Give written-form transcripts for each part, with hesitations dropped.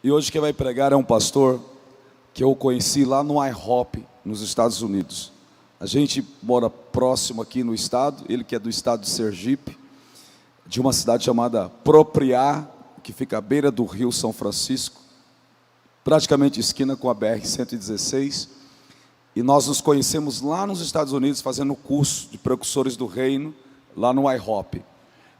E hoje quem vai pregar é um pastor que eu conheci lá no IHOP, nos Estados Unidos. A gente mora próximo aqui no estado, ele que é do estado de Sergipe, de uma cidade chamada Propriá, que fica à beira do Rio São Francisco, praticamente esquina com a BR-116. E nós nos conhecemos lá nos Estados Unidos, fazendo o curso de precursores do reino, lá no IHOP.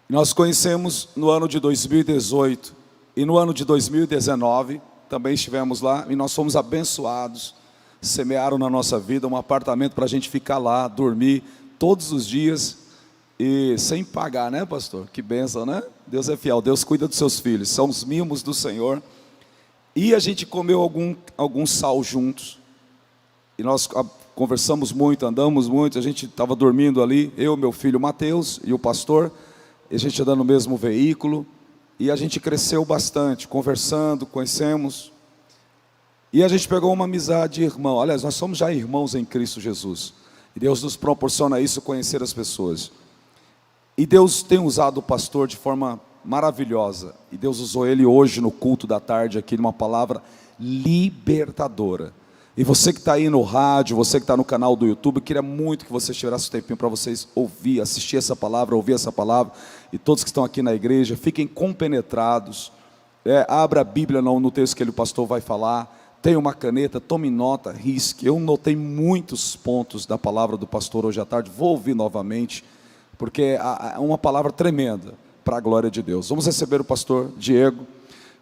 Nós conhecemos no ano de 2018 e no ano de 2019, também estivemos lá e nós fomos abençoados. Semearam na nossa vida um apartamento para a gente ficar lá, dormir todos os dias e sem pagar, né, pastor? Que bênção, né? Deus é fiel, Deus cuida dos seus filhos, são os mimos do Senhor. E a gente comeu algum sal juntos. E nós conversamos muito, andamos muito, a gente estava dormindo ali, eu, meu filho Mateus e o pastor, e a gente andando no mesmo veículo, e a gente cresceu bastante, conversando, conhecemos, e a gente pegou uma amizade irmão. Aliás, nós somos já irmãos em Cristo Jesus, e Deus nos proporciona isso, conhecer as pessoas. E Deus tem usado o pastor de forma maravilhosa, e Deus usou ele hoje no culto da tarde aqui, numa palavra libertadora. E você que está aí no rádio, você que está no canal do YouTube, queria muito que você tirasse um tempinho para vocês ouvir, assistir essa palavra, ouvir essa palavra. E todos que estão aqui na igreja, fiquem compenetrados. Abra a Bíblia no texto que o pastor vai falar. Tenha uma caneta, tome nota, risque. Eu notei muitos pontos da palavra do pastor hoje à tarde. Vou ouvir novamente, porque é uma palavra tremenda para a glória de Deus. Vamos receber o pastor Diego,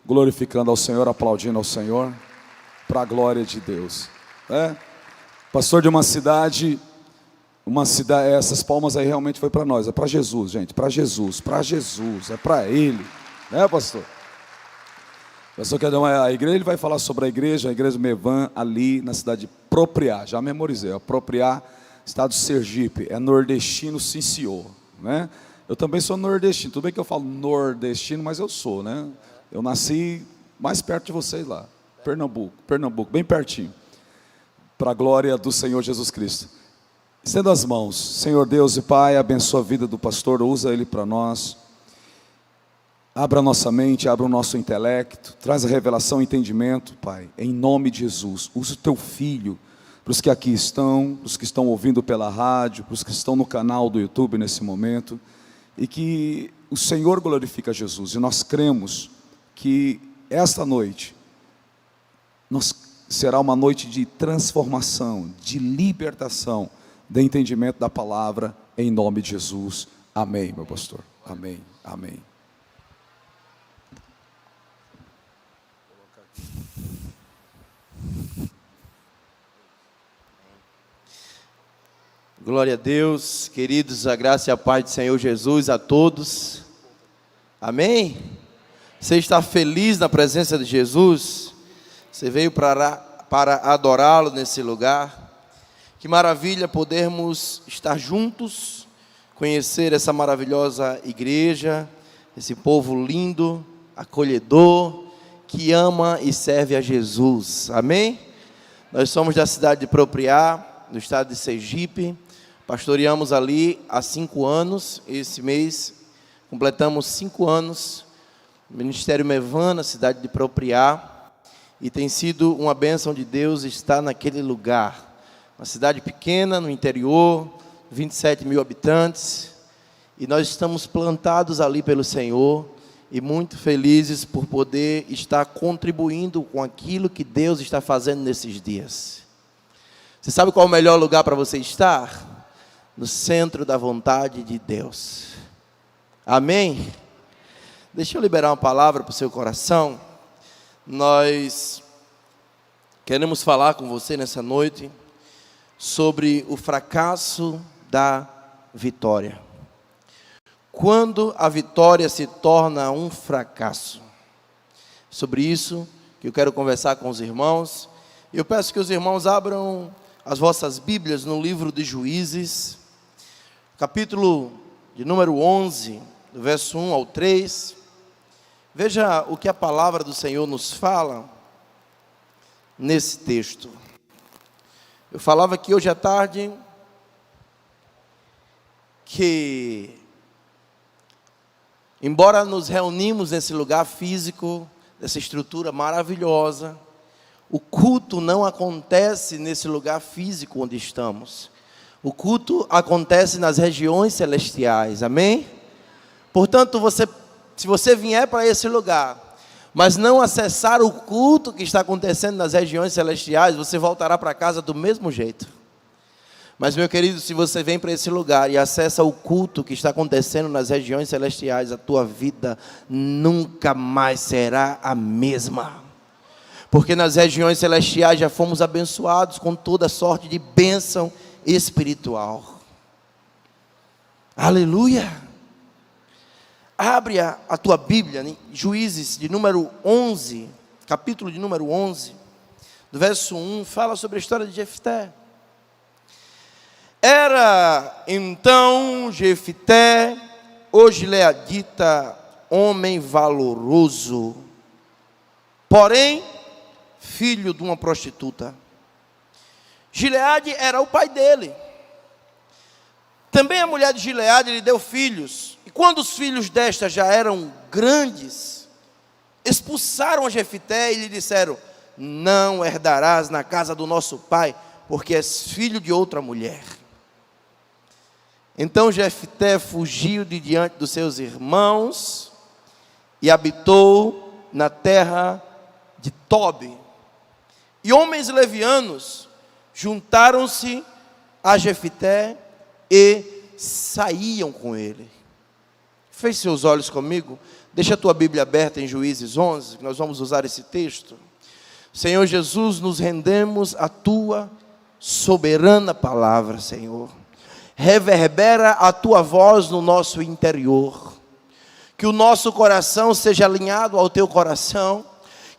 glorificando ao Senhor, aplaudindo ao Senhor, para a glória de Deus. Pastor de uma cidade, essas palmas aí realmente foi para nós, é para Jesus, gente, para Jesus, é para Ele, né, pastor? Pastor, a igreja, ele vai falar sobre a igreja Mevan, ali na cidade de Propriá, já memorizei, Propriá, estado de Sergipe, é nordestino, sim senhor, né? Eu também sou nordestino, tudo bem que eu falo nordestino, mas eu sou, né? Eu nasci mais perto de vocês lá. Pernambuco, bem pertinho, para a glória do Senhor Jesus Cristo. Estenda as mãos. Senhor Deus e Pai, abençoa a vida do pastor, usa ele para nós, abra a nossa mente, abra o nosso intelecto, traz a revelação e entendimento, Pai, em nome de Jesus. Usa o teu filho, para os que aqui estão, para os que estão ouvindo pela rádio, para os que estão no canal do YouTube nesse momento, e que o Senhor glorifica Jesus, e nós cremos que esta noite será uma noite de transformação, de libertação, de entendimento da palavra, em nome de Jesus. Amém, meu pastor. Amém, amém. Glória a Deus, queridos, a graça e a paz do Senhor Jesus a todos. Amém? Você está feliz na presença de Jesus? Você veio para adorá-lo nesse lugar. Que maravilha podermos estar juntos, conhecer essa maravilhosa igreja, esse povo lindo, acolhedor, que ama e serve a Jesus. Amém? Nós somos da cidade de Propriá, do estado de Sergipe. Pastoreamos ali há 5 anos. Esse mês completamos 5 anos. Ministério Mevan, na cidade de Propriá. E tem sido uma bênção de Deus estar naquele lugar. Uma cidade pequena, no interior, 27 mil habitantes. E nós estamos plantados ali pelo Senhor e muito felizes por poder estar contribuindo com aquilo que Deus está fazendo nesses dias. Você sabe qual é o melhor lugar para você estar? No centro da vontade de Deus. Amém? Deixa eu liberar uma palavra para o seu coração. Nós queremos falar com você nessa noite sobre o fracasso da vitória. Quando a vitória se torna um fracasso. Sobre isso que eu quero conversar com os irmãos. Eu peço que os irmãos abram as vossas Bíblias no livro de Juízes, capítulo de número 11, do verso 1 ao 3. Veja o que a palavra do Senhor nos fala nesse texto. Eu falava aqui hoje à tarde que, embora nos reunimos nesse lugar físico, dessa estrutura maravilhosa. O culto não acontece nesse lugar físico onde estamos. O culto acontece nas regiões celestiais, amém? Portanto, se você vier para esse lugar, mas não acessar o culto que está acontecendo nas regiões celestiais, você voltará para casa do mesmo jeito. Mas, meu querido, se você vem para esse lugar e acessa o culto que está acontecendo nas regiões celestiais, a tua vida nunca mais será a mesma. Porque nas regiões celestiais já fomos abençoados com toda sorte de bênção espiritual. Aleluia! Abre a tua Bíblia, em Juízes de número 11, capítulo de número 11, do verso 1, fala sobre a história de Jefté. Era então Jefté, o gileadita, homem valoroso, porém, filho de uma prostituta. Gileade era o pai dele. Também a mulher de Gileade lhe deu filhos. E quando os filhos desta já eram grandes, expulsaram a Jefté e lhe disseram: não herdarás na casa do nosso pai, porque és filho de outra mulher. Então Jefté fugiu de diante dos seus irmãos e habitou na terra de Tobi. E homens levianos juntaram-se a Jefté e saíam com ele. Feche seus olhos comigo. Deixa a tua Bíblia aberta em Juízes 11, que nós vamos usar esse texto. Senhor Jesus, nos rendemos à tua soberana palavra, Senhor. Reverbera a tua voz no nosso interior. Que o nosso coração seja alinhado ao teu coração.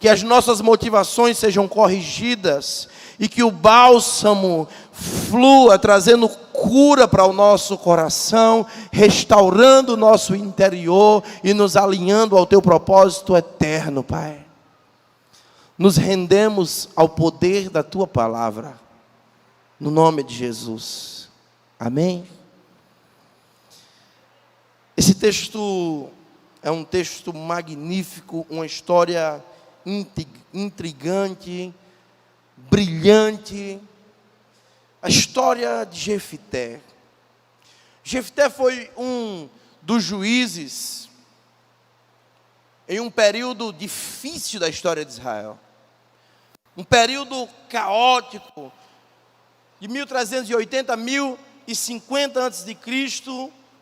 Que as nossas motivações sejam corrigidas. E que o bálsamo flua, trazendo cura para o nosso coração, restaurando o nosso interior e nos alinhando ao teu propósito eterno, Pai. Nos rendemos ao poder da tua palavra, no nome de Jesus. Amém? Esse texto é um texto magnífico, uma história intrigante, brilhante. A história de Jefté. Jefté foi um dos juízes em um período difícil da história de Israel. Um período caótico, de 1380 a 1050 a.C.,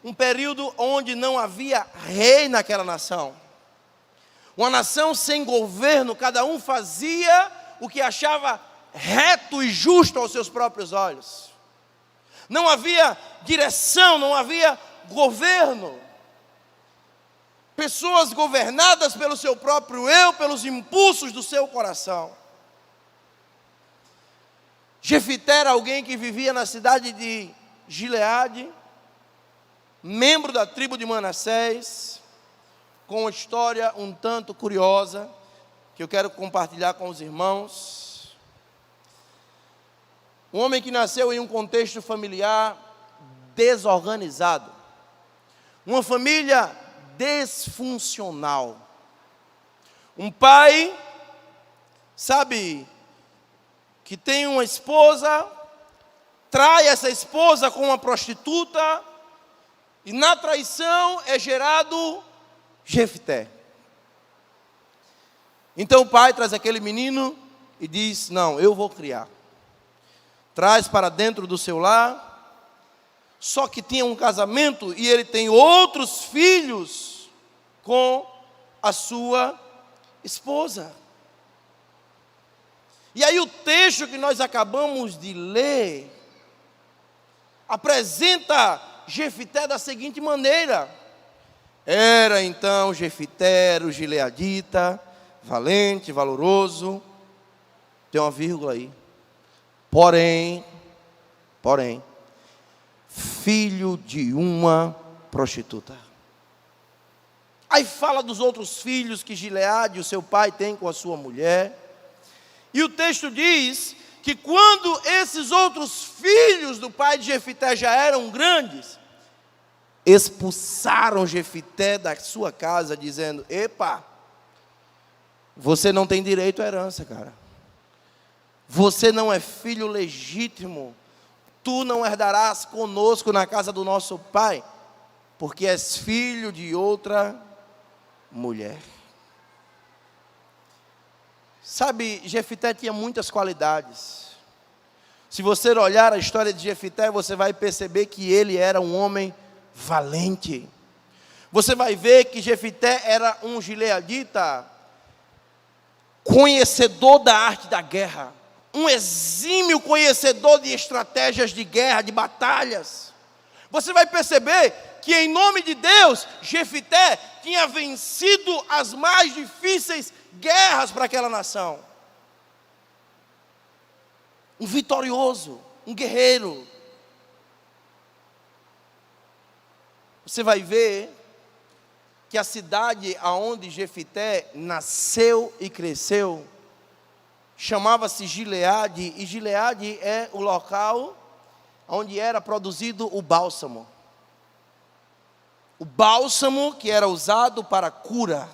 um período onde não havia rei naquela nação. Uma nação sem governo, cada um fazia o que achava reto e justo aos seus próprios olhos. Não havia direção, não havia governo. Pessoas governadas pelo seu próprio eu, pelos impulsos do seu coração. Jefté era alguém que vivia na cidade de Gileade, membro da tribo de Manassés, com uma história um tanto curiosa, que eu quero compartilhar com os irmãos. Um homem que nasceu em um contexto familiar desorganizado. Uma família desfuncional. Um pai, sabe, que tem uma esposa, trai essa esposa com uma prostituta, e na traição é gerado Jefté. Então o pai traz aquele menino e diz: não, eu vou criar. Traz para dentro do seu lar, só que tinha um casamento e ele tem outros filhos com a sua esposa. E aí o texto que nós acabamos de ler apresenta Jefté da seguinte maneira: era então Jefté, o gileadita, valente, valoroso, tem uma vírgula aí, porém, filho de uma prostituta. Aí fala dos outros filhos que Gileade, o seu pai, tem com a sua mulher. E o texto diz que quando esses outros filhos do pai de Jefté já eram grandes, expulsaram Jefté da sua casa, dizendo: epa, Você não tem direito à herança, cara. Você não é filho legítimo. Tu não herdarás conosco na casa do nosso pai, porque és filho de outra mulher. Sabe, Jefité tinha muitas qualidades. Se você olhar a história de Jefité, você vai perceber que ele era um homem valente. Você vai ver que Jefité era um gileadita, conhecedor da arte da guerra, um exímio conhecedor de estratégias de guerra, de batalhas. Você vai perceber que em nome de Deus, Jefité tinha vencido as mais difíceis guerras para aquela nação. Um vitorioso, um guerreiro. Você vai ver que a cidade aonde Jefité nasceu e cresceu chamava-se Gileade, e Gileade é o local onde era produzido o bálsamo. O bálsamo que era usado para cura.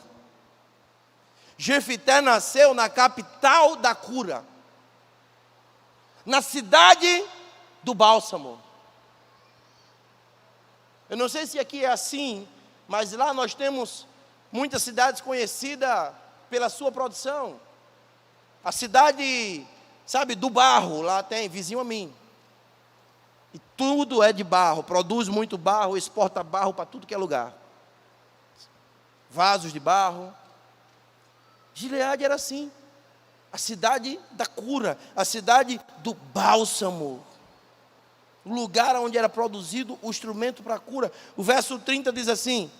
Jefité nasceu na capital da cura, na cidade do bálsamo. Eu não sei se aqui é assim, mas lá nós temos muitas cidades conhecidas pela sua produção. A cidade, sabe, do barro, lá tem, vizinho a mim. E tudo é de barro, produz muito barro, exporta barro para tudo que é lugar. Vasos de barro. Gileade era assim. A cidade da cura, a cidade do bálsamo. O lugar onde era produzido o instrumento para a cura. O verso 30 diz assim: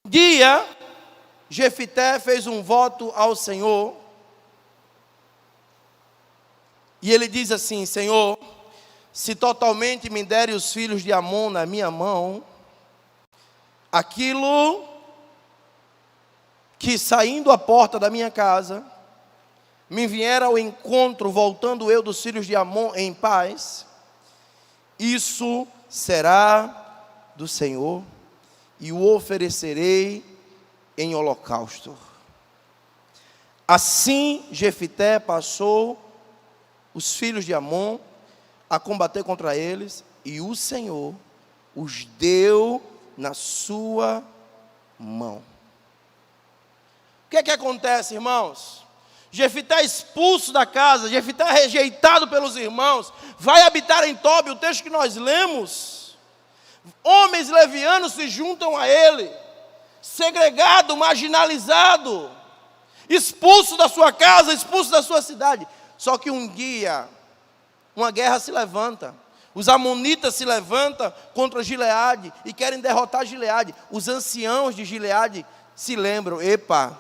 um dia, Jefité fez um voto ao Senhor. E ele diz assim: Senhor, se totalmente me derem os filhos de Amon na minha mão, aquilo que saindo à porta da minha casa, me vier ao encontro, voltando eu dos filhos de Amon em paz, isso será do Senhor, e o oferecerei em holocausto. Assim Jefité passou os filhos de Amon a combater contra eles, e o Senhor os deu na sua mão. O que é que acontece, irmãos? Jefité é expulso da casa, Jefité é rejeitado pelos irmãos, vai habitar em Tobi, o texto que nós lemos. Homens levianos se juntam a ele, segregado, marginalizado, expulso da sua casa, expulso da sua cidade. Só que um dia, uma guerra se levanta. Os amonitas se levantam contra Gileade e querem derrotar Gileade. Os anciãos de Gileade se lembram: epa,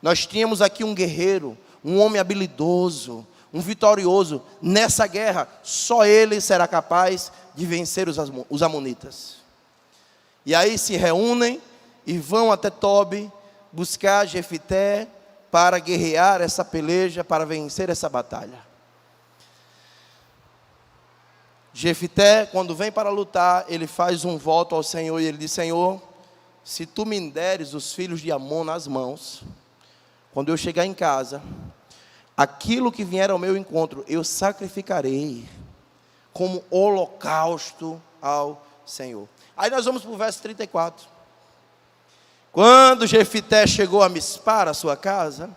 nós tínhamos aqui um guerreiro, um homem habilidoso, um vitorioso. Nessa guerra, só ele será capaz de vencer os amonitas. E aí se reúnem e vão até Tobi buscar Jefité para guerrear essa peleja, para vencer essa batalha. Jefité, quando vem para lutar, ele faz um voto ao Senhor, e ele diz: Senhor, se tu me deres os filhos de Amon nas mãos, quando eu chegar em casa, aquilo que vier ao meu encontro, eu sacrificarei como holocausto ao Senhor. Aí nós vamos para o verso 34. Quando Jefité chegou a Mispar, a sua casa,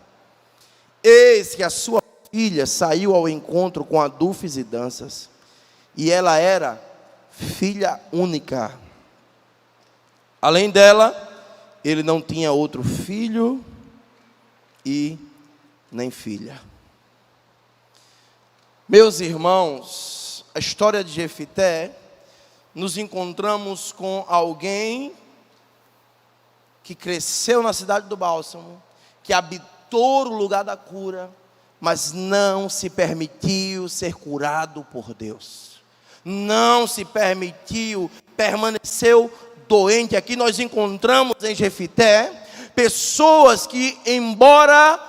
eis que a sua filha saiu ao encontro com adufes e danças, e ela era filha única. Além dela, ele não tinha outro filho e nem filha. Meus irmãos, a história de Jefité, nos encontramos com alguém que cresceu na cidade do bálsamo, que habitou o lugar da cura, mas não se permitiu ser curado por Deus. Não se permitiu, permaneceu doente. Aqui nós encontramos em Jefité pessoas que, embora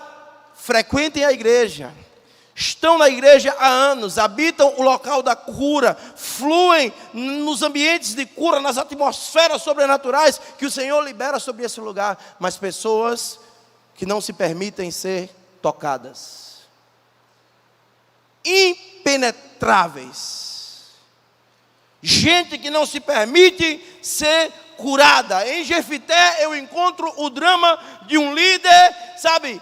frequentem a igreja, estão na igreja há anos, habitam o local da cura, fluem nos ambientes de cura, nas atmosferas sobrenaturais que o Senhor libera sobre esse lugar, mas pessoas que não se permitem ser tocadas, impenetráveis, gente que não se permite ser curada. Em Jefité eu encontro o drama de um líder, sabe,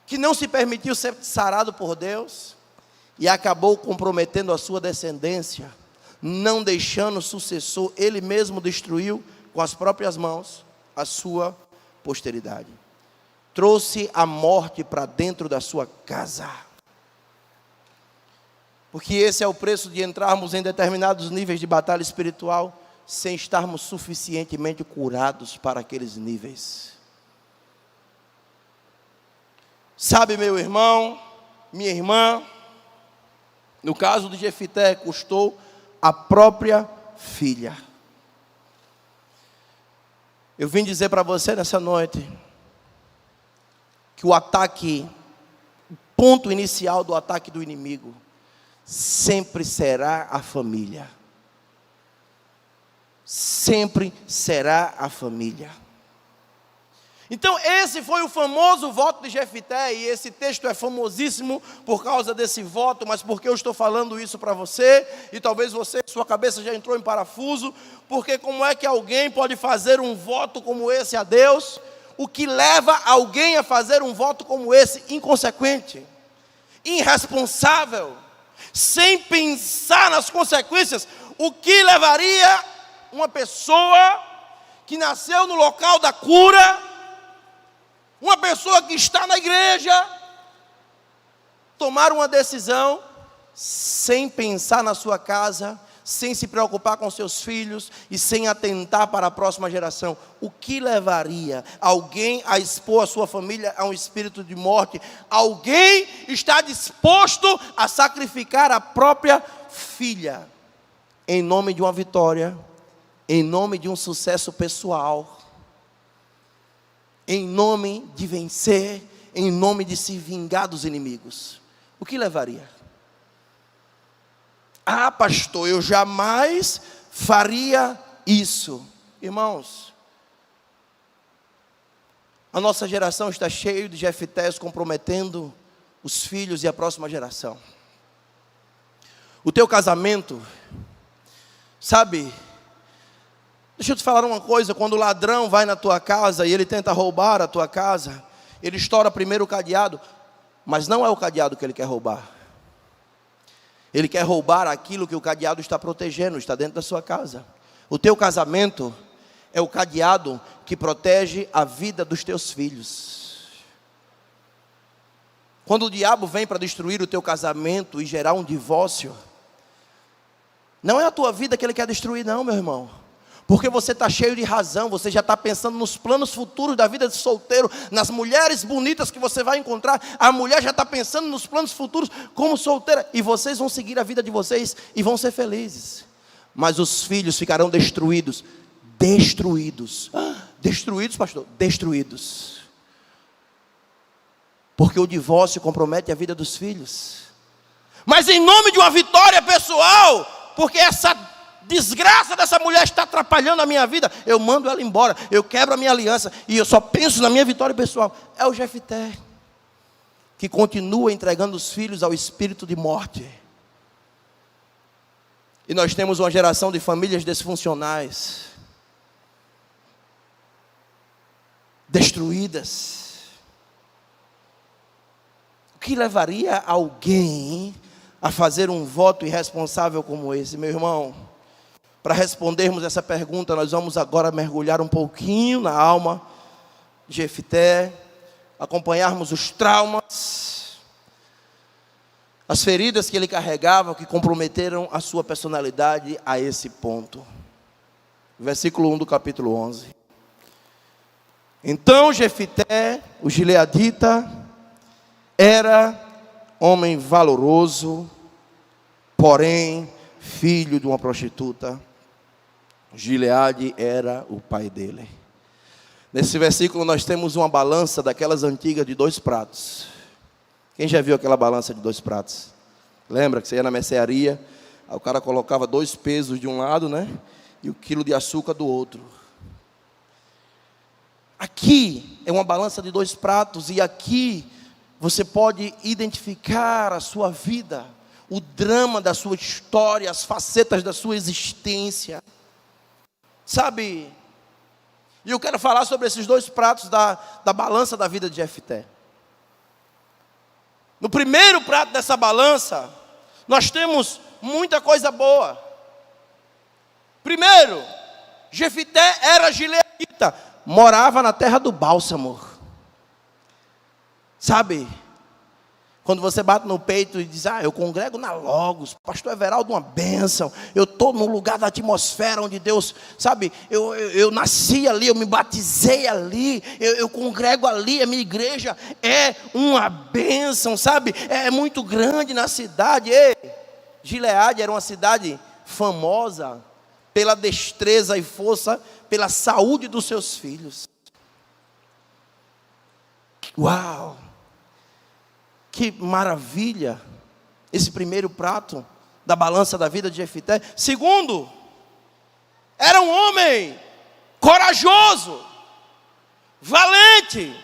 que não se permitiu ser sarado por Deus e acabou comprometendo a sua descendência, não deixando sucessor. Ele mesmo destruiu com as próprias mãos a sua posteridade. Trouxe a morte para dentro da sua casa. Porque esse é o preço de entrarmos em determinados níveis de batalha espiritual sem estarmos suficientemente curados para aqueles níveis. Sabe, meu irmão, minha irmã, no caso de Jefité, custou a própria filha. Eu vim dizer para você nessa noite que o ataque, o ponto inicial do ataque do inimigo, sempre será a família. Sempre será a família. Então esse foi o famoso voto de Jefité, e esse texto é famosíssimo por causa desse voto, mas por que eu estou falando isso para você? E talvez você, sua cabeça já entrou em parafuso, porque como é que alguém pode fazer um voto como esse a Deus? O que leva alguém a fazer um voto como esse? Inconsequente, irresponsável, sem pensar nas consequências. O que levaria uma pessoa que nasceu no local da cura, uma pessoa que está na igreja, tomar uma decisão sem pensar na sua casa, sem se preocupar com seus filhos e sem atentar para a próxima geração? O que levaria alguém a expor a sua família a um espírito de morte? Alguém está disposto a sacrificar a própria filha em nome de uma vitória, em nome de um sucesso pessoal, em nome de vencer, em nome de se vingar dos inimigos? O que levaria? Ah, pastor, eu jamais faria isso. Irmãos, a nossa geração está cheia de Jeftés comprometendo os filhos e a próxima geração. O teu casamento, sabe, deixa eu te falar uma coisa: quando o ladrão vai na tua casa e ele tenta roubar a tua casa, ele estoura primeiro o cadeado, mas não é o cadeado que ele quer roubar. Ele quer roubar aquilo que o cadeado está protegendo, está dentro da sua casa. O teu casamento é o cadeado que protege a vida dos teus filhos. Quando o diabo vem para destruir o teu casamento e gerar um divórcio, não é a tua vida que ele quer destruir, não, meu irmão. Porque você está cheio de razão, você já está pensando nos planos futuros da vida de solteiro, nas mulheres bonitas que você vai encontrar. A mulher já está pensando nos planos futuros como solteira, e vocês vão seguir a vida de vocês e vão ser felizes. Mas os filhos ficarão destruídos. Destruídos. Destruídos, pastor? Destruídos. Porque o divórcio compromete a vida dos filhos. Mas em nome de uma vitória pessoal, porque essa desgraça dessa mulher está atrapalhando a minha vida, eu mando ela embora, eu quebro a minha aliança e eu só penso na minha vitória pessoal. É o Jefté que continua entregando os filhos ao espírito de morte. E nós temos uma geração de famílias disfuncionais, destruídas. O que levaria alguém a fazer um voto irresponsável como esse, meu irmão? Para respondermos essa pergunta, nós vamos agora mergulhar um pouquinho na alma de Jefté, acompanharmos os traumas, as feridas que ele carregava, que comprometeram a sua personalidade a esse ponto. Versículo 1 do capítulo 11. Então Jefté, o gileadita, era homem valoroso, porém filho de uma prostituta. Gileade era o pai dele. Nesse versículo nós temos uma balança daquelas antigas de 2 pratos. Quem já viu aquela balança de 2 pratos? Lembra que você ia na mercearia, aí o cara colocava 2 pesos de um lado, né? E o quilo de açúcar do outro. Aqui é uma balança de 2 pratos, e aqui você pode identificar a sua vida, o drama da sua história, as facetas da sua existência. Sabe? E eu quero falar sobre esses 2 pratos da balança da vida de Jefté. No primeiro prato dessa balança, nós temos muita coisa boa. Primeiro, Jefté era gileadita, morava na terra do bálsamo. Sabe? Quando você bate no peito e diz, eu congrego na Logos, pastor Everaldo, uma bênção, eu estou no lugar da atmosfera onde Deus, sabe, eu nasci ali, eu me batizei ali, eu congrego ali, a minha igreja é uma bênção, sabe, é muito grande na cidade. Gileade era uma cidade famosa pela destreza e força, pela saúde dos seus filhos. Uau! Que maravilha, esse primeiro prato da balança da vida de Jefté. Segundo, era um homem corajoso, valente,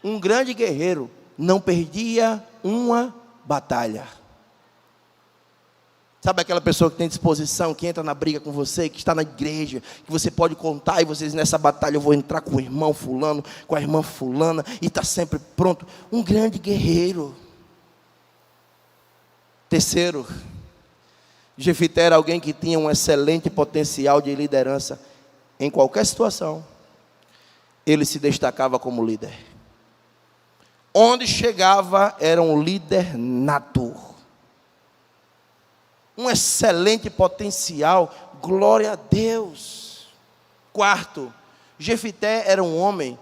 um grande guerreiro, não perdia uma batalha. Sabe aquela pessoa que tem disposição, que entra na briga com você, que está na igreja, que você pode contar, e você diz, nessa batalha eu vou entrar com o irmão fulano, com a irmã fulana, e está sempre pronto. Um grande guerreiro. Terceiro, Jefté era alguém que tinha um excelente potencial de liderança. Em qualquer situação, ele se destacava como líder. Onde chegava, era um líder nato. Um excelente potencial, glória a Deus. Quarto, Jefté era um homem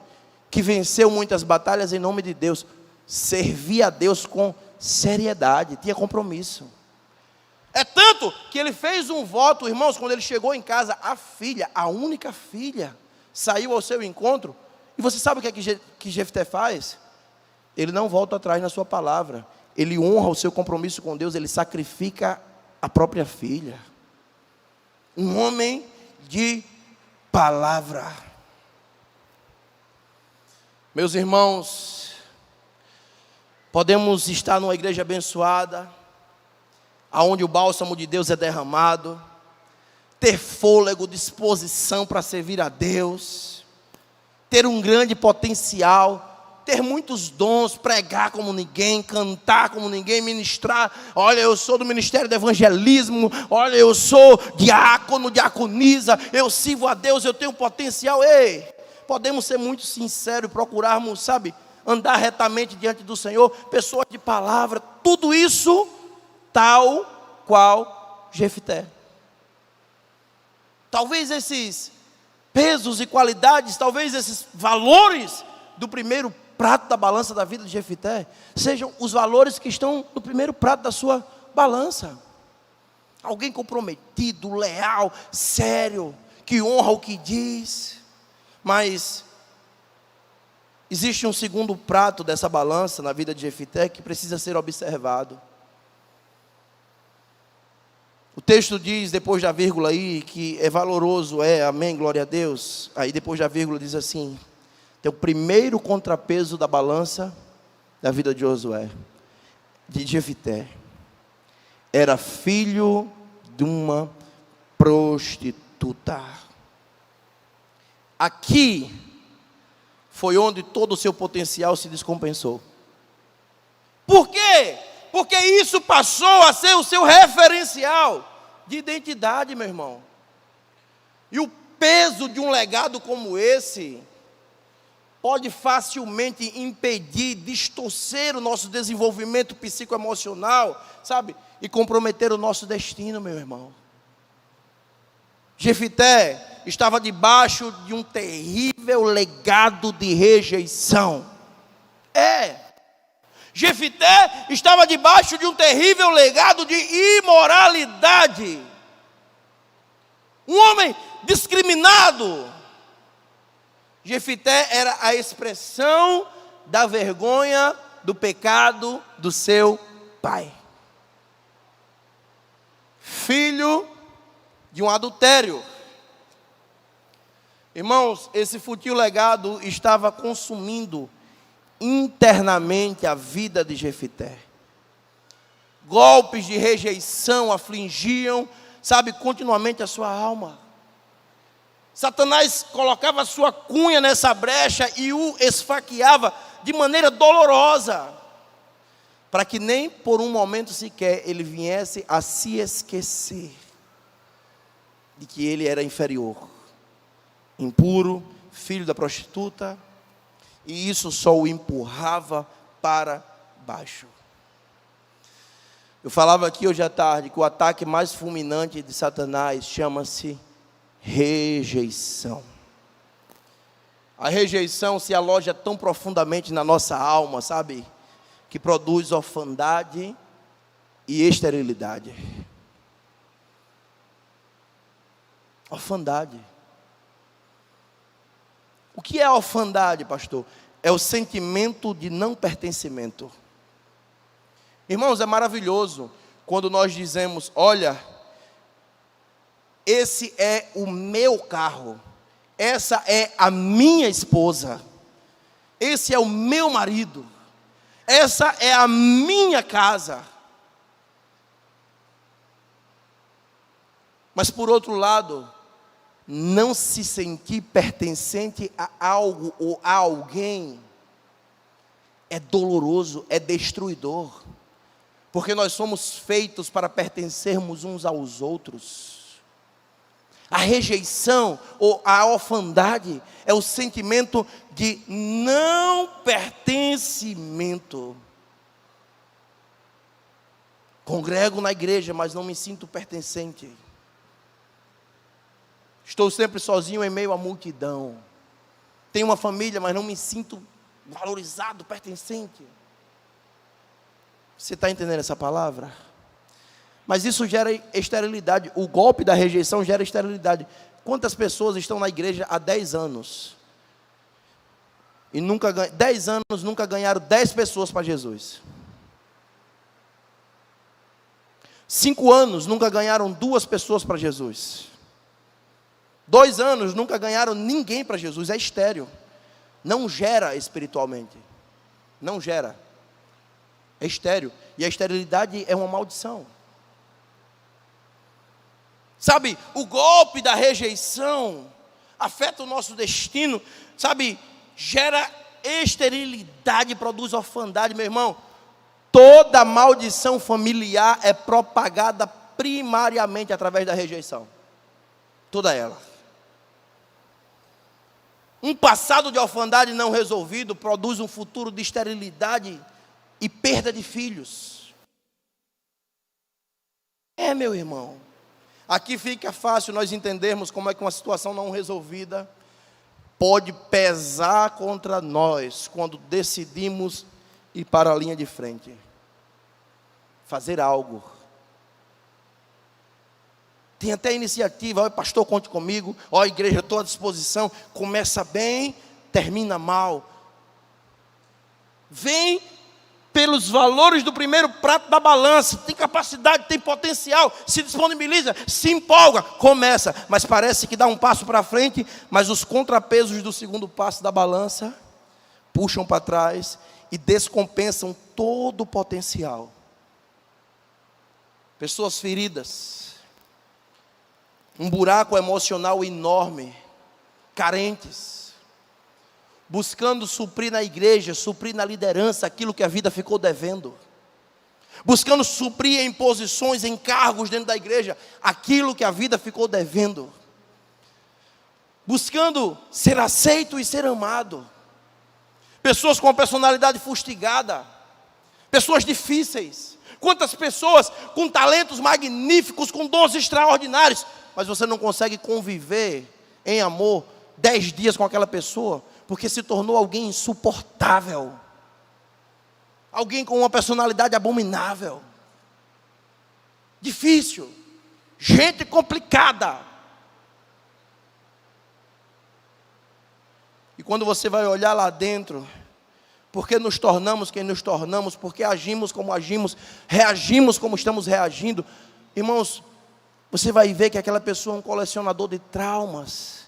que venceu muitas batalhas em nome de Deus. Servia a Deus com seriedade, tinha compromisso. É tanto que ele fez um voto, irmãos, quando ele chegou em casa, a filha, a única filha, saiu ao seu encontro. E você sabe o que é que Jefté faz? Ele não volta atrás na sua palavra. Ele honra o seu compromisso com Deus, ele sacrifica a própria filha. Um homem de palavra. Meus irmãos, podemos estar numa igreja abençoada, aonde o bálsamo de Deus é derramado, ter fôlego, disposição para servir a Deus, ter um grande potencial, ter muitos dons, pregar como ninguém, cantar como ninguém, ministrar. Olha, eu sou do ministério do evangelismo, olha, eu sou diácono, diaconisa, eu sirvo a Deus, eu tenho potencial. Podemos ser muito sinceros e procurarmos, sabe, andar retamente diante do Senhor, pessoas de palavra, tudo isso tal qual Jefté. Talvez esses pesos e qualidades, talvez esses valores do primeiro prato da balança da vida de Jefté, sejam os valores que estão no primeiro prato da sua balança. Alguém comprometido, leal, sério, que honra o que diz. Mas existe um segundo prato dessa balança na vida de Jefté que precisa ser observado. O texto diz, depois da vírgula aí, que é valoroso, amém, glória a Deus. Aí depois da vírgula diz assim, tem o primeiro contrapeso da balança da vida de Josué, de Jefté. Era filho de uma prostituta. Aqui foi onde todo o seu potencial se descompensou. Por quê? Porque isso passou a ser o seu referencial de identidade, meu irmão. E o peso de um legado como esse pode facilmente impedir, distorcer o nosso desenvolvimento psicoemocional, sabe? E comprometer o nosso destino, meu irmão. Jefté estava debaixo de um terrível legado de rejeição. Jefté estava debaixo de um terrível legado de imoralidade. Um homem discriminado. Jefté era a expressão da vergonha do pecado do seu pai. Filho de um adultério. Irmãos, esse fútil legado estava consumindo internamente a vida de Jefité. Golpes de rejeição afligiam, continuamente a sua alma. Satanás colocava a sua cunha nessa brecha e o esfaqueava de maneira dolorosa, para que nem por um momento sequer ele viesse a se esquecer de que ele era inferior, impuro, filho da prostituta, e isso só o empurrava para baixo. Eu falava aqui hoje à tarde que o ataque mais fulminante de Satanás chama-se rejeição. A rejeição se aloja tão profundamente na nossa alma, que produz orfandade e esterilidade. Orfandade. O que é orfandade, pastor? É o sentimento de não pertencimento. Irmãos, é maravilhoso quando nós dizemos: olha, esse é o meu carro, essa é a minha esposa, esse é o meu marido, essa é a minha casa. Mas por outro lado, não se sentir pertencente a algo ou a alguém é doloroso, é destruidor, porque nós somos feitos para pertencermos uns aos outros. A rejeição ou a orfandade é o sentimento de não pertencimento. Congrego na igreja, mas não me sinto pertencente. Estou sempre sozinho em meio à multidão. Tenho uma família, mas não me sinto valorizado, pertencente. Você está entendendo essa palavra? Mas isso gera esterilidade. O golpe da rejeição gera esterilidade. Quantas pessoas estão na igreja há 10 anos? E 10 anos nunca ganharam 10 pessoas para Jesus. 5 anos nunca ganharam 2 pessoas para Jesus. 2 anos nunca ganharam ninguém para Jesus. É estéril. Não gera espiritualmente. Não gera. É estéril. E a esterilidade é uma maldição. O golpe da rejeição afeta o nosso destino, gera esterilidade, produz orfandade, meu irmão. Toda maldição familiar é propagada primariamente através da rejeição. Toda ela. Um passado de orfandade não resolvido produz um futuro de esterilidade e perda de filhos. Meu irmão. Aqui fica fácil nós entendermos como é que uma situação não resolvida pode pesar contra nós quando decidimos ir para a linha de frente. Fazer algo. Tem até iniciativa: olha, pastor, conte comigo. Olha, igreja, estou à disposição. Começa bem, termina mal. Vem pelos valores do primeiro prato da balança, tem capacidade, tem potencial, se disponibiliza, se empolga, começa, mas parece que dá um passo para frente, mas os contrapesos do segundo passo da balança puxam para trás e descompensam todo o potencial. Pessoas feridas, um buraco emocional enorme, carentes, buscando suprir na igreja, suprir na liderança aquilo que a vida ficou devendo, buscando suprir em posições, em cargos dentro da igreja, aquilo que a vida ficou devendo, buscando ser aceito e ser amado. Pessoas com a personalidade fustigada, pessoas difíceis. Quantas pessoas com talentos magníficos, com dons extraordinários, mas você não consegue conviver em amor 10 dias com aquela pessoa, porque se tornou alguém insuportável, alguém com uma personalidade abominável, difícil, gente complicada. E quando você vai olhar lá dentro, porque nos tornamos quem nos tornamos, porque agimos como agimos, reagimos como estamos reagindo, irmãos, você vai ver que aquela pessoa é um colecionador de traumas,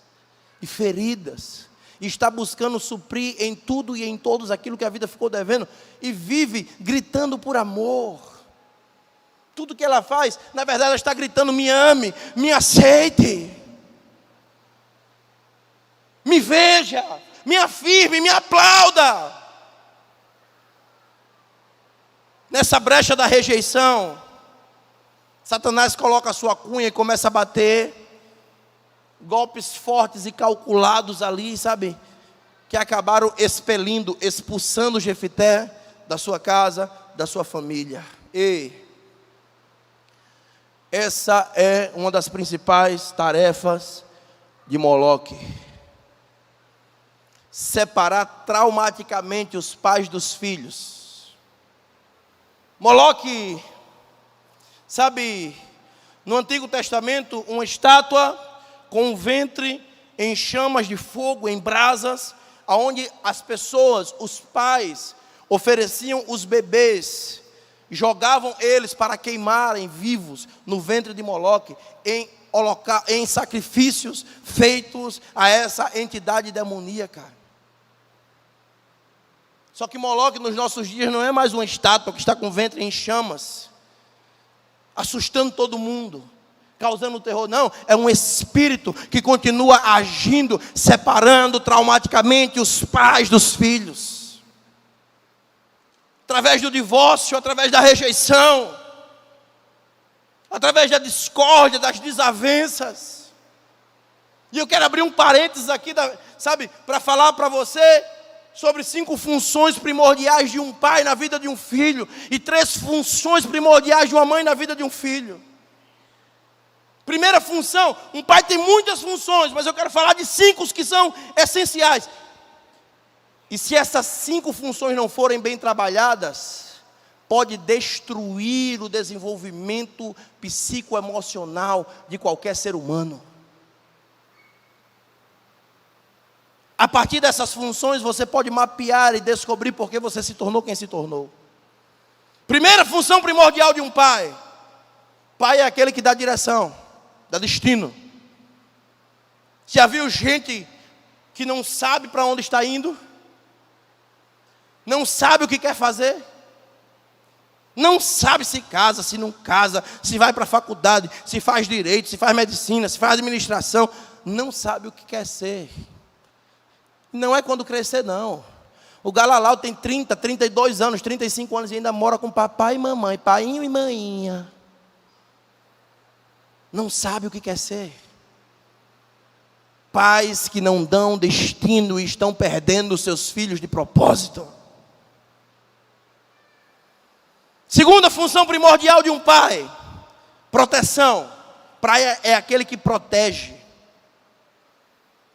e feridas, e está buscando suprir em tudo e em todos aquilo que a vida ficou devendo, e vive gritando por amor. Tudo que ela faz, na verdade ela está gritando: me ame, me aceite, me veja, me afirme, me aplauda. Nessa brecha da rejeição, Satanás coloca a sua cunha e começa a bater golpes fortes e calculados ali, sabe? Que acabaram expelindo, expulsando Jefité da sua casa, da sua família. E essa é uma das principais tarefas de Moloque: separar traumaticamente os pais dos filhos. Moloque, sabe, no Antigo Testamento, uma estátua com um ventre em chamas de fogo, em brasas, aonde as pessoas, os pais, ofereciam os bebês, jogavam eles para queimarem vivos no ventre de Moloque, em sacrifícios feitos a essa entidade demoníaca. Só que Moloque nos nossos dias não é mais uma estátua que está com o ventre em chamas, assustando todo mundo, causando terror. Não, é um espírito que continua agindo, separando traumaticamente os pais dos filhos, através do divórcio, através da rejeição, através da discórdia, das desavenças. E eu quero abrir um parênteses aqui, sabe, para falar para você sobre 5 funções primordiais de um pai na vida de um filho, e 3 funções primordiais de uma mãe na vida de um filho. Primeira função: um pai tem muitas funções, mas eu quero falar de 5 que são essenciais. E se essas 5 funções não forem bem trabalhadas, pode destruir o desenvolvimento psicoemocional de qualquer ser humano. A partir dessas funções, você pode mapear e descobrir por que você se tornou quem se tornou. Primeira função primordial de um pai: pai é aquele que dá direção, dá destino. Já viu gente que não sabe para onde está indo? Não sabe o que quer fazer? Não sabe se casa, se não casa, se vai para a faculdade, se faz direito, se faz medicina, se faz administração. Não sabe o que quer ser. Não é quando crescer, não. O Galalau tem 30, 32 anos, 35 anos e ainda mora com papai e mamãe, painho e maninha. Não sabe o que quer ser. Pais que não dão destino e estão perdendo seus filhos de propósito. Segunda função primordial de um pai: proteção. Pai é aquele que protege.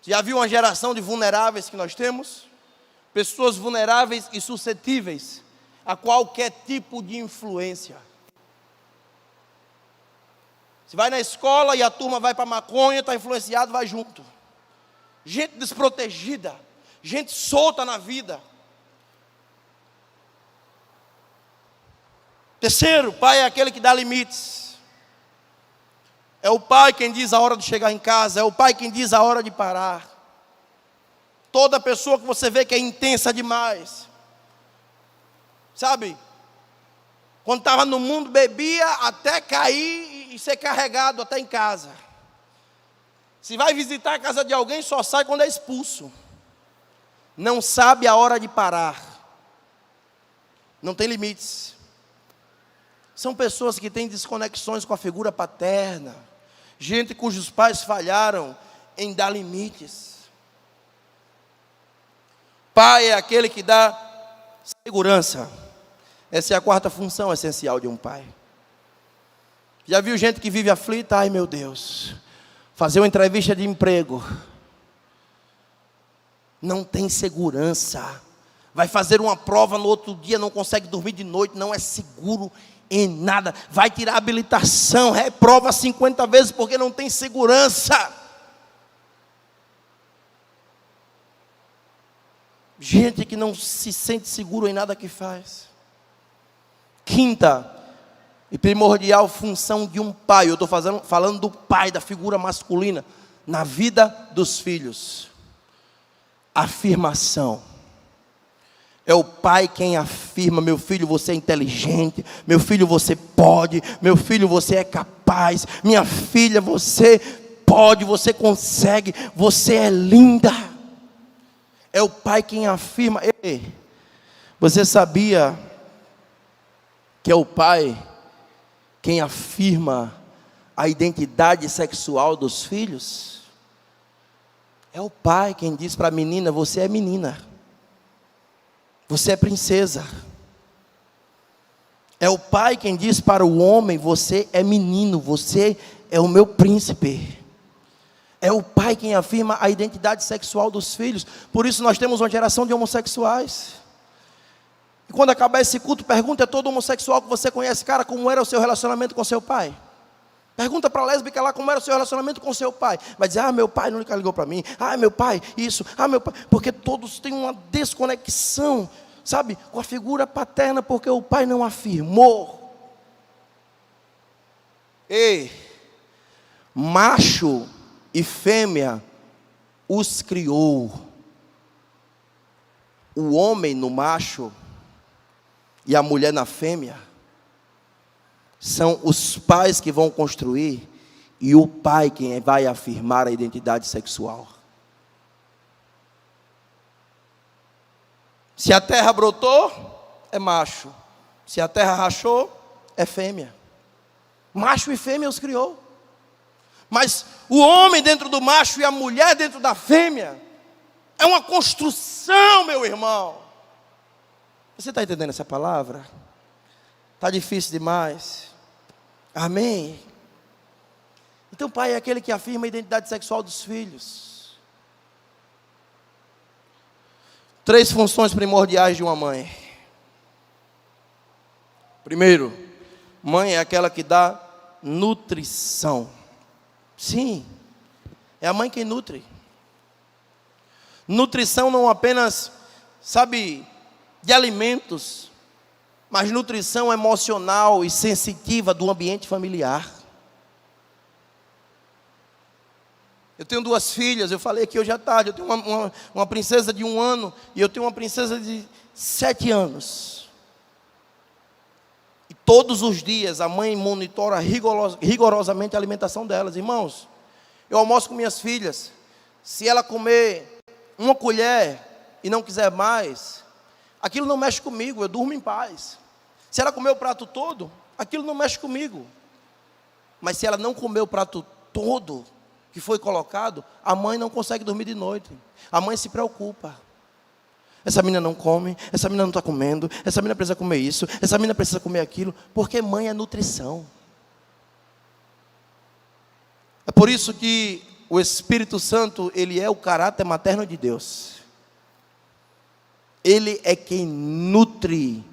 Já viu uma geração de vulneráveis que nós temos? Pessoas vulneráveis e suscetíveis a qualquer tipo de influência. Se vai na escola e a turma vai para maconha, está influenciado, vai junto. Gente desprotegida, gente solta na vida. Terceiro, pai é aquele que dá limites. É o pai quem diz a hora de chegar em casa, é o pai quem diz a hora de parar. Toda pessoa que você vê que é intensa demais, sabe, quando estava no mundo bebia até cair e ser carregado até em casa. Se vai visitar a casa de alguém, só sai quando é expulso. Não sabe a hora de parar. Não tem limites. São pessoas que têm desconexões com a figura paterna. Gente cujos pais falharam em dar limites. Pai é aquele que dá segurança. Essa é a 4ª função essencial de um pai. Já viu gente que vive aflita? Ai meu Deus, fazer uma entrevista de emprego, não tem segurança. Vai fazer uma prova no outro dia, não consegue dormir de noite, não é seguro em nada. Vai tirar a habilitação, reprova 50 vezes porque não tem segurança. Gente que não se sente seguro em nada que faz. 5ª e primordial função de um pai, eu estou falando do pai, da figura masculina, na vida dos filhos? Afirmação. É o pai quem afirma: meu filho, você é inteligente, meu filho, você pode, meu filho, você é capaz, minha filha, você pode, você consegue, você é linda. É o pai quem afirma. Ei, você sabia que é o pai quem afirma a identidade sexual dos filhos? É o pai quem diz para a menina: você é menina, você é princesa. É o pai quem diz para o homem: você é menino, você é o meu príncipe. É o pai quem afirma a identidade sexual dos filhos. Por isso nós temos uma geração de homossexuais. E quando acabar esse culto, pergunta a todo homossexual que você conhece: cara, como era o seu relacionamento com seu pai? Pergunta para a lésbica lá como era o seu relacionamento com seu pai. Vai dizer: meu pai nunca ligou para mim. Meu pai isso. Meu pai. Porque todos têm uma desconexão, sabe, com a figura paterna, porque o pai não afirmou. Ei, macho e fêmea os criou. O homem no macho e a mulher na fêmea são os pais que vão construir, e o pai quem vai afirmar a identidade sexual. Se a terra brotou, é macho. Se a terra rachou, é fêmea. Macho e fêmea os criou. Mas o homem dentro do macho e a mulher dentro da fêmea é uma construção, meu irmão. Você está entendendo essa palavra? Está difícil demais. Amém? Então, pai é aquele que afirma a identidade sexual dos filhos. 3 funções primordiais de uma mãe. Primeiro, mãe é aquela que dá nutrição. Sim, é a mãe quem nutre. Nutrição não apenas, sabe, de alimentos, mas nutrição emocional e sensitiva do ambiente familiar. Eu tenho 2 filhas, eu falei aqui hoje à tarde. Eu tenho uma princesa de 1 ano e eu tenho uma princesa de 7 anos. E todos os dias a mãe monitora rigorosamente a alimentação delas. Irmãos, eu almoço com minhas filhas. Se ela comer 1 colher e não quiser mais, aquilo não mexe comigo, eu durmo em paz. Se ela comer o prato todo, aquilo não mexe comigo. Mas se ela não comer o prato todo que foi colocado, a mãe não consegue dormir de noite. A mãe se preocupa. Essa menina não come, essa menina não está comendo, essa menina precisa comer isso, essa menina precisa comer aquilo, porque mãe é nutrição. É por isso que o Espírito Santo, ele é o caráter materno de Deus. Ele é quem nutre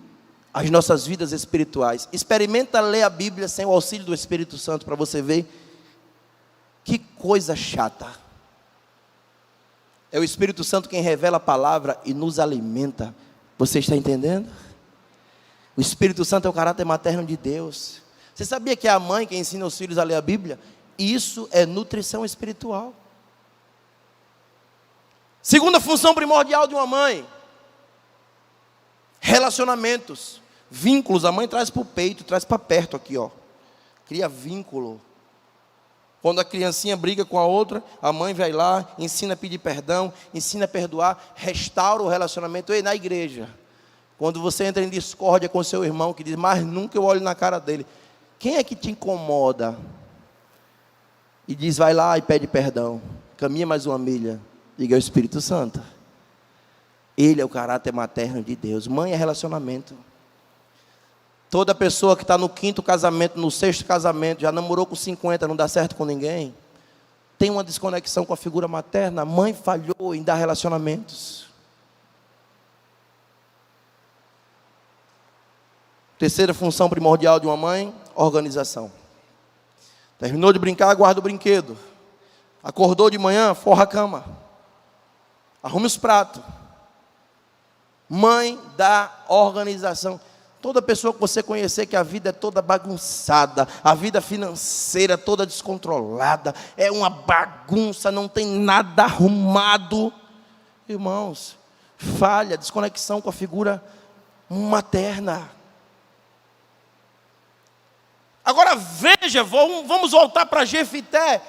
as nossas vidas espirituais. Experimenta ler a Bíblia sem o auxílio do Espírito Santo para você ver que coisa chata. É o Espírito Santo quem revela a palavra e nos alimenta. Você está entendendo? O Espírito Santo é o caráter materno de Deus. Você sabia que é a mãe quem ensina os filhos a ler a Bíblia? Isso é nutrição espiritual. Segunda função primordial de uma mãe: relacionamentos, vínculos. A mãe traz para o peito, traz para perto aqui, ó. Cria vínculo. Quando a criancinha briga com a outra, a mãe vai lá, ensina a pedir perdão, ensina a perdoar, restaura o relacionamento. Ei, na igreja, quando você entra em discórdia com seu irmão, que diz: mas nunca eu olho na cara dele, quem é que te incomoda? E diz: vai lá e pede perdão, caminha mais 1 milha. Diga: é o Espírito Santo. Ele é o caráter materno de Deus. Mãe é relacionamento. Toda pessoa que está no 5º casamento, no 6º casamento, já namorou com 50, não dá certo com ninguém, tem uma desconexão com a figura materna. A mãe falhou em dar relacionamentos. Terceira função primordial de uma mãe: organização. Terminou de brincar, guarda o brinquedo. Acordou de manhã, forra a cama. Arrume os pratos. Mãe da organização. Toda pessoa que você conhecer que a vida é toda bagunçada, a vida financeira toda descontrolada, é uma bagunça, não tem nada arrumado. Irmãos, falha, desconexão com a figura materna. Agora veja, vamos voltar para Jefité,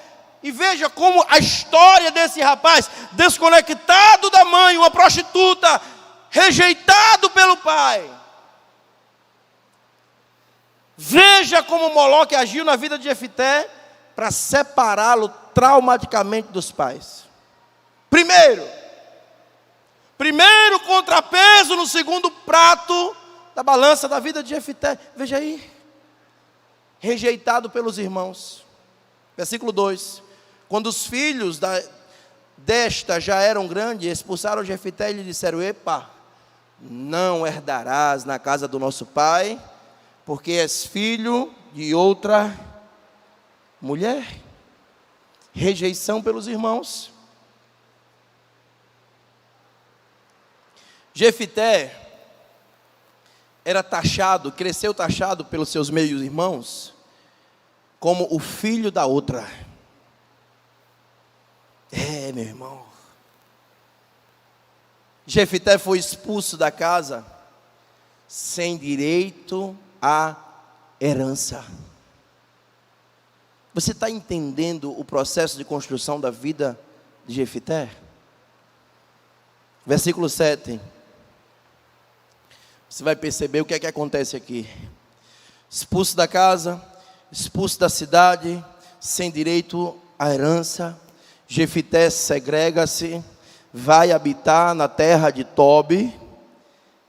e veja como a história desse rapaz, desconectado da mãe, uma prostituta, rejeitado pelo pai. Veja como Moloque agiu na vida de Jefité para separá-lo traumaticamente dos pais. Primeiro contrapeso no segundo prato da balança da vida de Jefité. Veja aí, rejeitado pelos irmãos. Versículo 2: quando os filhos desta já eram grandes, expulsaram Jefité e lhe disseram: epa, não herdarás na casa do nosso pai, porque és filho de outra mulher. Rejeição pelos irmãos. Jefité cresceu taxado pelos seus meios irmãos como o filho da outra. Meu irmão, Jefité foi expulso da casa sem direito à herança. Você está entendendo o processo de construção da vida de Jefité? Versículo 7. Você vai perceber o que é que acontece aqui. Expulso da casa, expulso da cidade, sem direito à herança, Jefité segrega-se, vai habitar na terra de Tobi,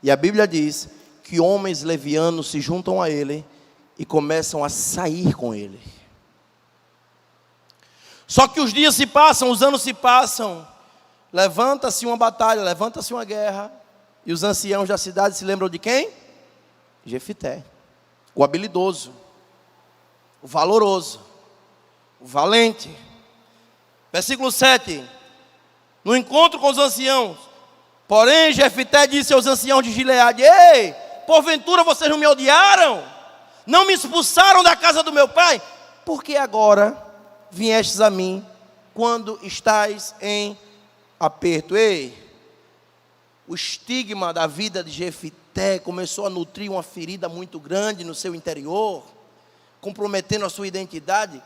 e a Bíblia diz que homens levianos se juntam a ele e começam a sair com ele. Só que os dias se passam, os anos se passam, levanta-se uma batalha, levanta-se uma guerra, e os anciãos da cidade se lembram de quem? Jefité, o habilidoso, o valoroso, o valente. Versículo 7, no encontro com os anciãos, porém Jefité disse aos anciãos de Gileade: ei, porventura vocês não me odiaram? Não me expulsaram da casa do meu pai? Por que agora viestes a mim, quando estais em aperto? Ei, o estigma da vida de Jefité começou a nutrir uma ferida muito grande no seu interior, comprometendo a sua identidade,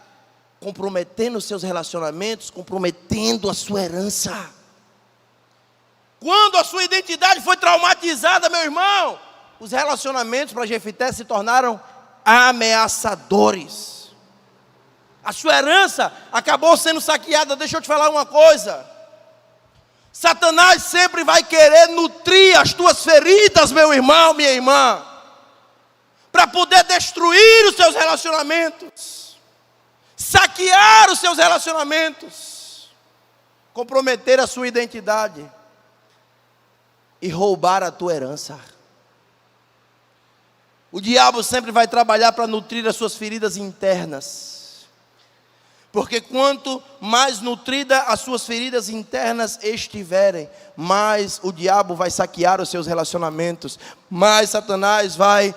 comprometendo os seus relacionamentos, comprometendo a sua herança. Quando a sua identidade foi traumatizada, meu irmão, os relacionamentos para Jefité se tornaram ameaçadores. A sua herança acabou sendo saqueada. Deixa eu te falar uma coisa: Satanás sempre vai querer nutrir as tuas feridas, meu irmão, minha irmã, para poder destruir os seus relacionamentos, saquear os seus relacionamentos, comprometer a sua identidade e roubar a tua herança. O diabo sempre vai trabalhar para nutrir as suas feridas internas. Porque quanto mais nutrida as suas feridas internas estiverem, mais o diabo vai saquear os seus relacionamentos, mais Satanás vai,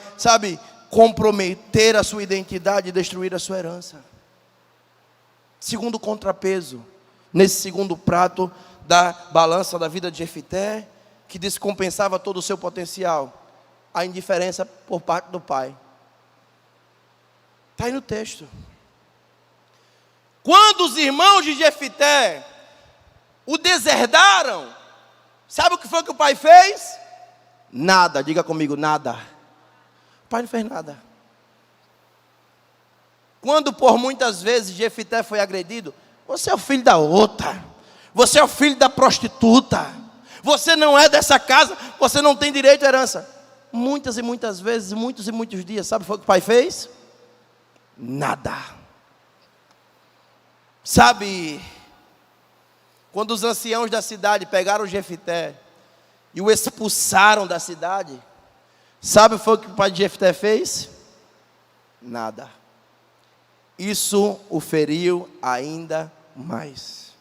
comprometer a sua identidade e destruir a sua herança. Segundo contrapeso, nesse segundo prato da balança da vida de Jefité, que descompensava todo o seu potencial, a indiferença por parte do pai. Está aí no texto. Quando os irmãos de Jefité o deserdaram, sabe o que foi que o pai fez? Nada, diga comigo, nada. O pai não fez nada. Quando por muitas vezes Jefité foi agredido: você é o filho da outra, você é o filho da prostituta, você não é dessa casa, você não tem direito à herança. Muitas e muitas vezes, muitos e muitos dias, sabe o que foi que o pai fez? Nada. Sabe, quando os anciãos da cidade pegaram Jefité e o expulsaram da cidade, sabe o que foi que o pai de Jefité fez? Nada. Isso o feriu ainda mais.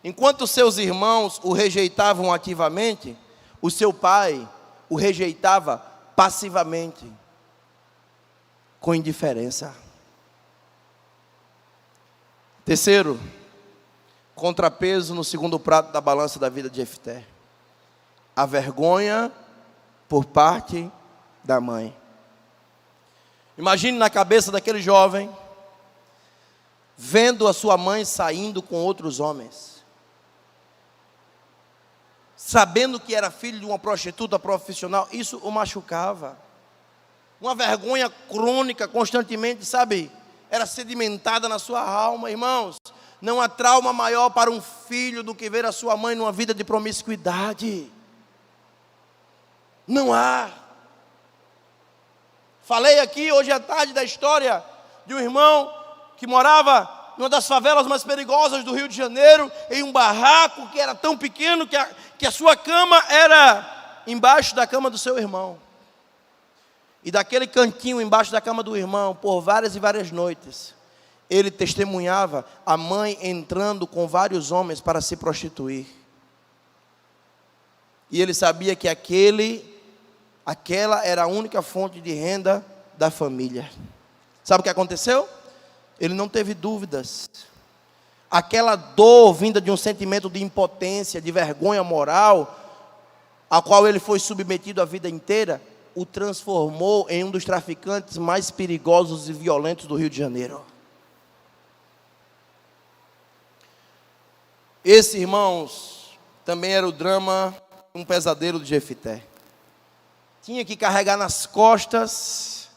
Enquanto seus irmãos o rejeitavam ativamente, o seu pai o rejeitava passivamente, com indiferença. Terceiro, contrapeso no segundo prato da balança da vida de Jefté: a vergonha por parte da mãe. Imagine na cabeça daquele jovem, vendo a sua mãe saindo com outros homens, sabendo que era filho de uma prostituta profissional. Isso o machucava. Uma vergonha crônica, constantemente, sabe, era sedimentada na sua alma. Irmãos, não há trauma maior para um filho do que ver a sua mãe numa vida de promiscuidade. Não há. Falei aqui hoje à tarde da história de um irmão que morava numa das favelas mais perigosas do Rio de Janeiro, em um barraco que era tão pequeno que a sua cama era embaixo da cama do seu irmão. E daquele cantinho embaixo da cama do irmão, por várias e várias noites, ele testemunhava a mãe entrando com vários homens para se prostituir. E ele sabia que aquela era a única fonte de renda da família. Sabe o que aconteceu? Ele não teve dúvidas. Aquela dor vinda de um sentimento de impotência, de vergonha moral, a qual ele foi submetido a vida inteira, o transformou em um dos traficantes mais perigosos e violentos do Rio de Janeiro. Esse, irmãos, também era o drama, um pesadelo de Jefté. Tinha que carregar nas costas,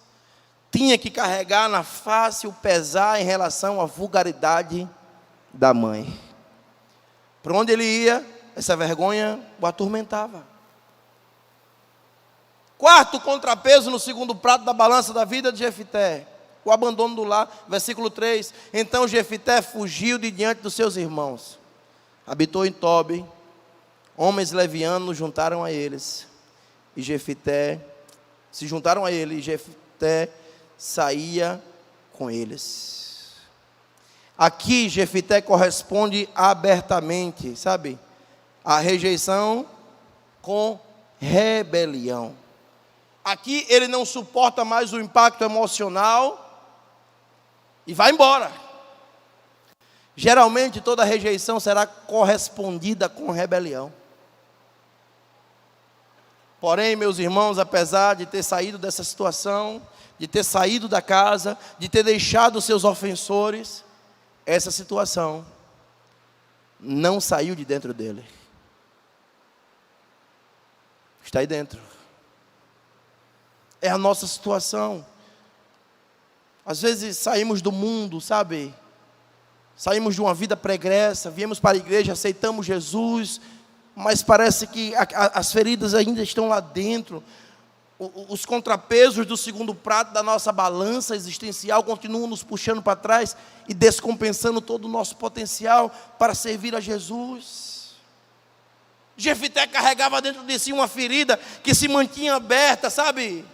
tinha que carregar na face o pesar em relação à vulgaridade da mãe. Para onde ele ia, essa vergonha o atormentava. Quarto contrapeso no segundo prato da balança da vida de Jefté: o abandono do lar. Versículo 3: então Jefté fugiu de diante dos seus irmãos, habitou em Tobi. Homens levianos juntaram a eles, e Jefté se juntaram a ele, e Jefté saía com eles. Aqui Jefté corresponde abertamente, sabe, a rejeição com rebelião. Aqui ele não suporta mais o impacto emocional e vai embora. Geralmente toda rejeição será correspondida com rebelião. Porém, meus irmãos, apesar de ter saído dessa situação, de ter saído da casa, de ter deixado seus ofensores, essa situação não saiu de dentro dele. Está aí dentro. É a nossa situação. Às vezes saímos do mundo, sabe? Saímos de uma vida pregressa, viemos para a igreja, aceitamos Jesus, mas parece que as feridas ainda estão lá dentro. Os contrapesos do segundo prato da nossa balança existencial continuam nos puxando para trás e descompensando todo o nosso potencial para servir a Jesus. Jefté carregava dentro de si uma ferida que se mantinha aberta, sabe?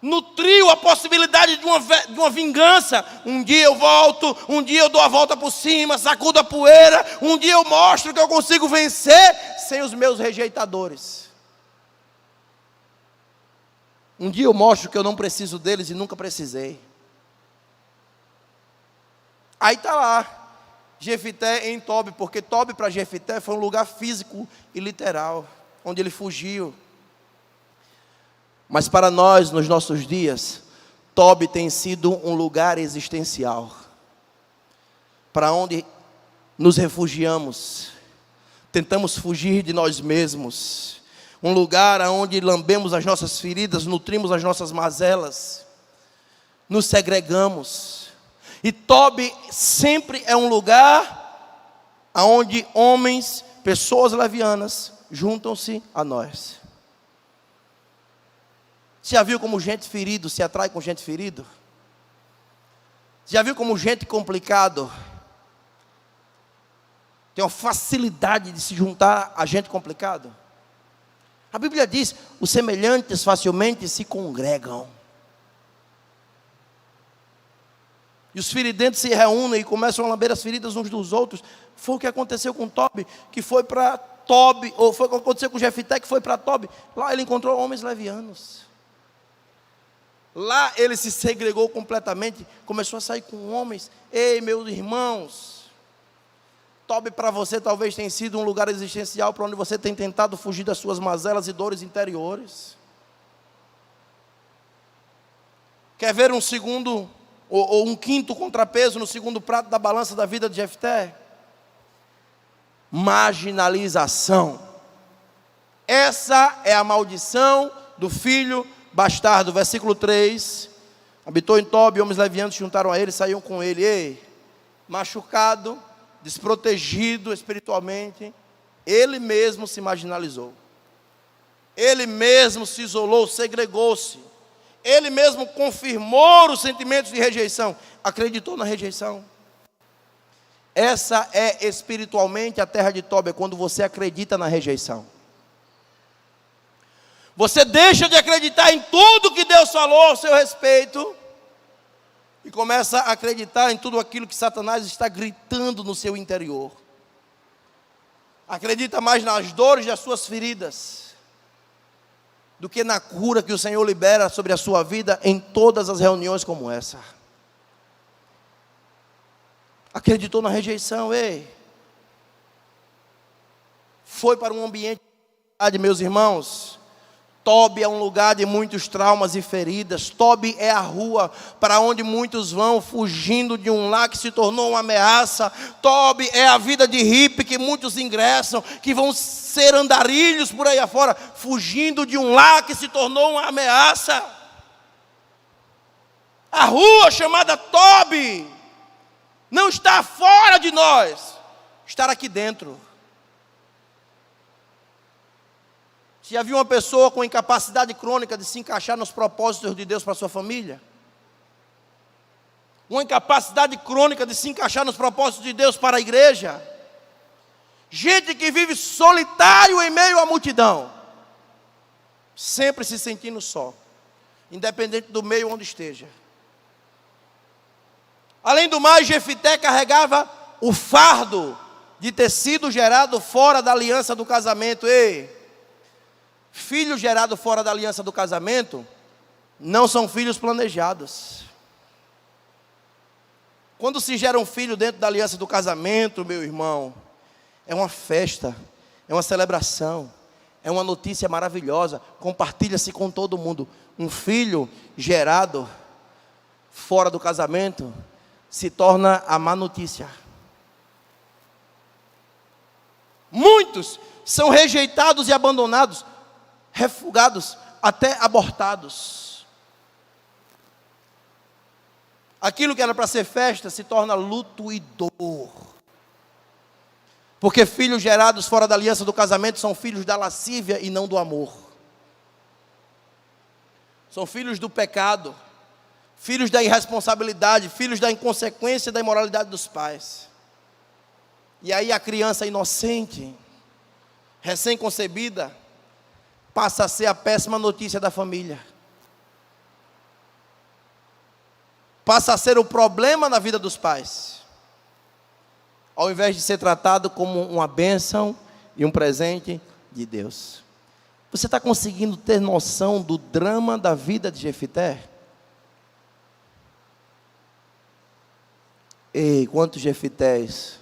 Nutriu a possibilidade de uma vingança. Um dia eu volto, um dia eu dou a volta por cima, sacudo a poeira, um dia eu mostro que eu consigo vencer sem os meus rejeitadores. Um dia eu mostro que eu não preciso deles e nunca precisei. Aí está lá, Jefté em Tobi, porque Tobi para Jefté foi um lugar físico e literal, onde ele fugiu. Mas para nós, nos nossos dias, Tobi tem sido um lugar existencial, para onde nos refugiamos, tentamos fugir de nós mesmos, um lugar onde lambemos as nossas feridas, nutrimos as nossas mazelas, nos segregamos. E Tobi sempre é um lugar onde homens, pessoas levianas, juntam-se a nós. Você já viu como gente ferida se atrai com gente ferida? Você já viu como gente complicado tem uma facilidade de se juntar a gente complicado? A Bíblia diz: os semelhantes facilmente se congregam. E os feridentos se reúnem e começam a lamber as feridas uns dos outros. Foi o que aconteceu com Tobi, que foi para Tobi, ou foi o que aconteceu com Jefité, que foi para Tobi. Lá ele encontrou homens levianos. Lá ele se segregou completamente, começou a sair com homens. Ei, meus irmãos, Tobi para você talvez tenha sido um lugar existencial para onde você tem tentado fugir das suas mazelas e dores interiores. Quer ver um segundo, ou um quinto contrapeso no segundo prato da balança da vida de Jefté? Marginalização. Essa é a maldição do filho bastardo. Versículo 3. Habitou em Tobi, homens levianos se juntaram a ele, saíam com ele. Ei, machucado, desprotegido espiritualmente, ele mesmo se marginalizou. Ele mesmo se isolou, segregou-se. Ele mesmo confirmou os sentimentos de rejeição. Acreditou na rejeição. Essa é espiritualmente a terra de Tobi, é quando você acredita na rejeição. Você deixa de acreditar em tudo que Deus falou ao seu respeito e começa a acreditar em tudo aquilo que Satanás está gritando no seu interior. Acredita mais nas dores das suas feridas do que na cura que o Senhor libera sobre a sua vida em todas as reuniões como essa. Acreditou na rejeição, ei. Foi para um ambiente, meus irmãos. Tobi é um lugar de muitos traumas e feridas. Tobi é a rua para onde muitos vão fugindo de um lar que se tornou uma ameaça. Tobi é a vida de hippie que muitos ingressam, que vão ser andarilhos por aí afora, fugindo de um lar que se tornou uma ameaça. A rua chamada Tobi não está fora de nós, está aqui dentro. Você já viu uma pessoa com incapacidade crônica de se encaixar nos propósitos de Deus para a sua família? Uma incapacidade crônica de se encaixar nos propósitos de Deus para a igreja? Gente que vive solitário em meio à multidão, sempre se sentindo só, independente do meio onde esteja. Além do mais, Jefité carregava o fardo de ter sido gerado fora da aliança do casamento. Ei, filho gerado fora da aliança do casamento não são filhos planejados. Quando se gera um filho dentro da aliança do casamento, meu irmão, é uma festa, é uma celebração, é uma notícia maravilhosa, compartilha-se com todo mundo. Um filho gerado fora do casamento se torna a má notícia. Muitos são rejeitados e abandonados, refugados, até abortados. Aquilo que era para ser festa se torna luto e dor. Porque filhos gerados fora da aliança do casamento são filhos da lascívia e não do amor. São filhos do pecado, filhos da irresponsabilidade, filhos da inconsequência e da imoralidade dos pais. E aí a criança inocente, recém-concebida, passa a ser a péssima notícia da família. Passa a ser o problema na vida dos pais, ao invés de ser tratado como uma bênção e um presente de Deus. Você está conseguindo ter noção do drama da vida de Jefité? Ei, quantos Jeftés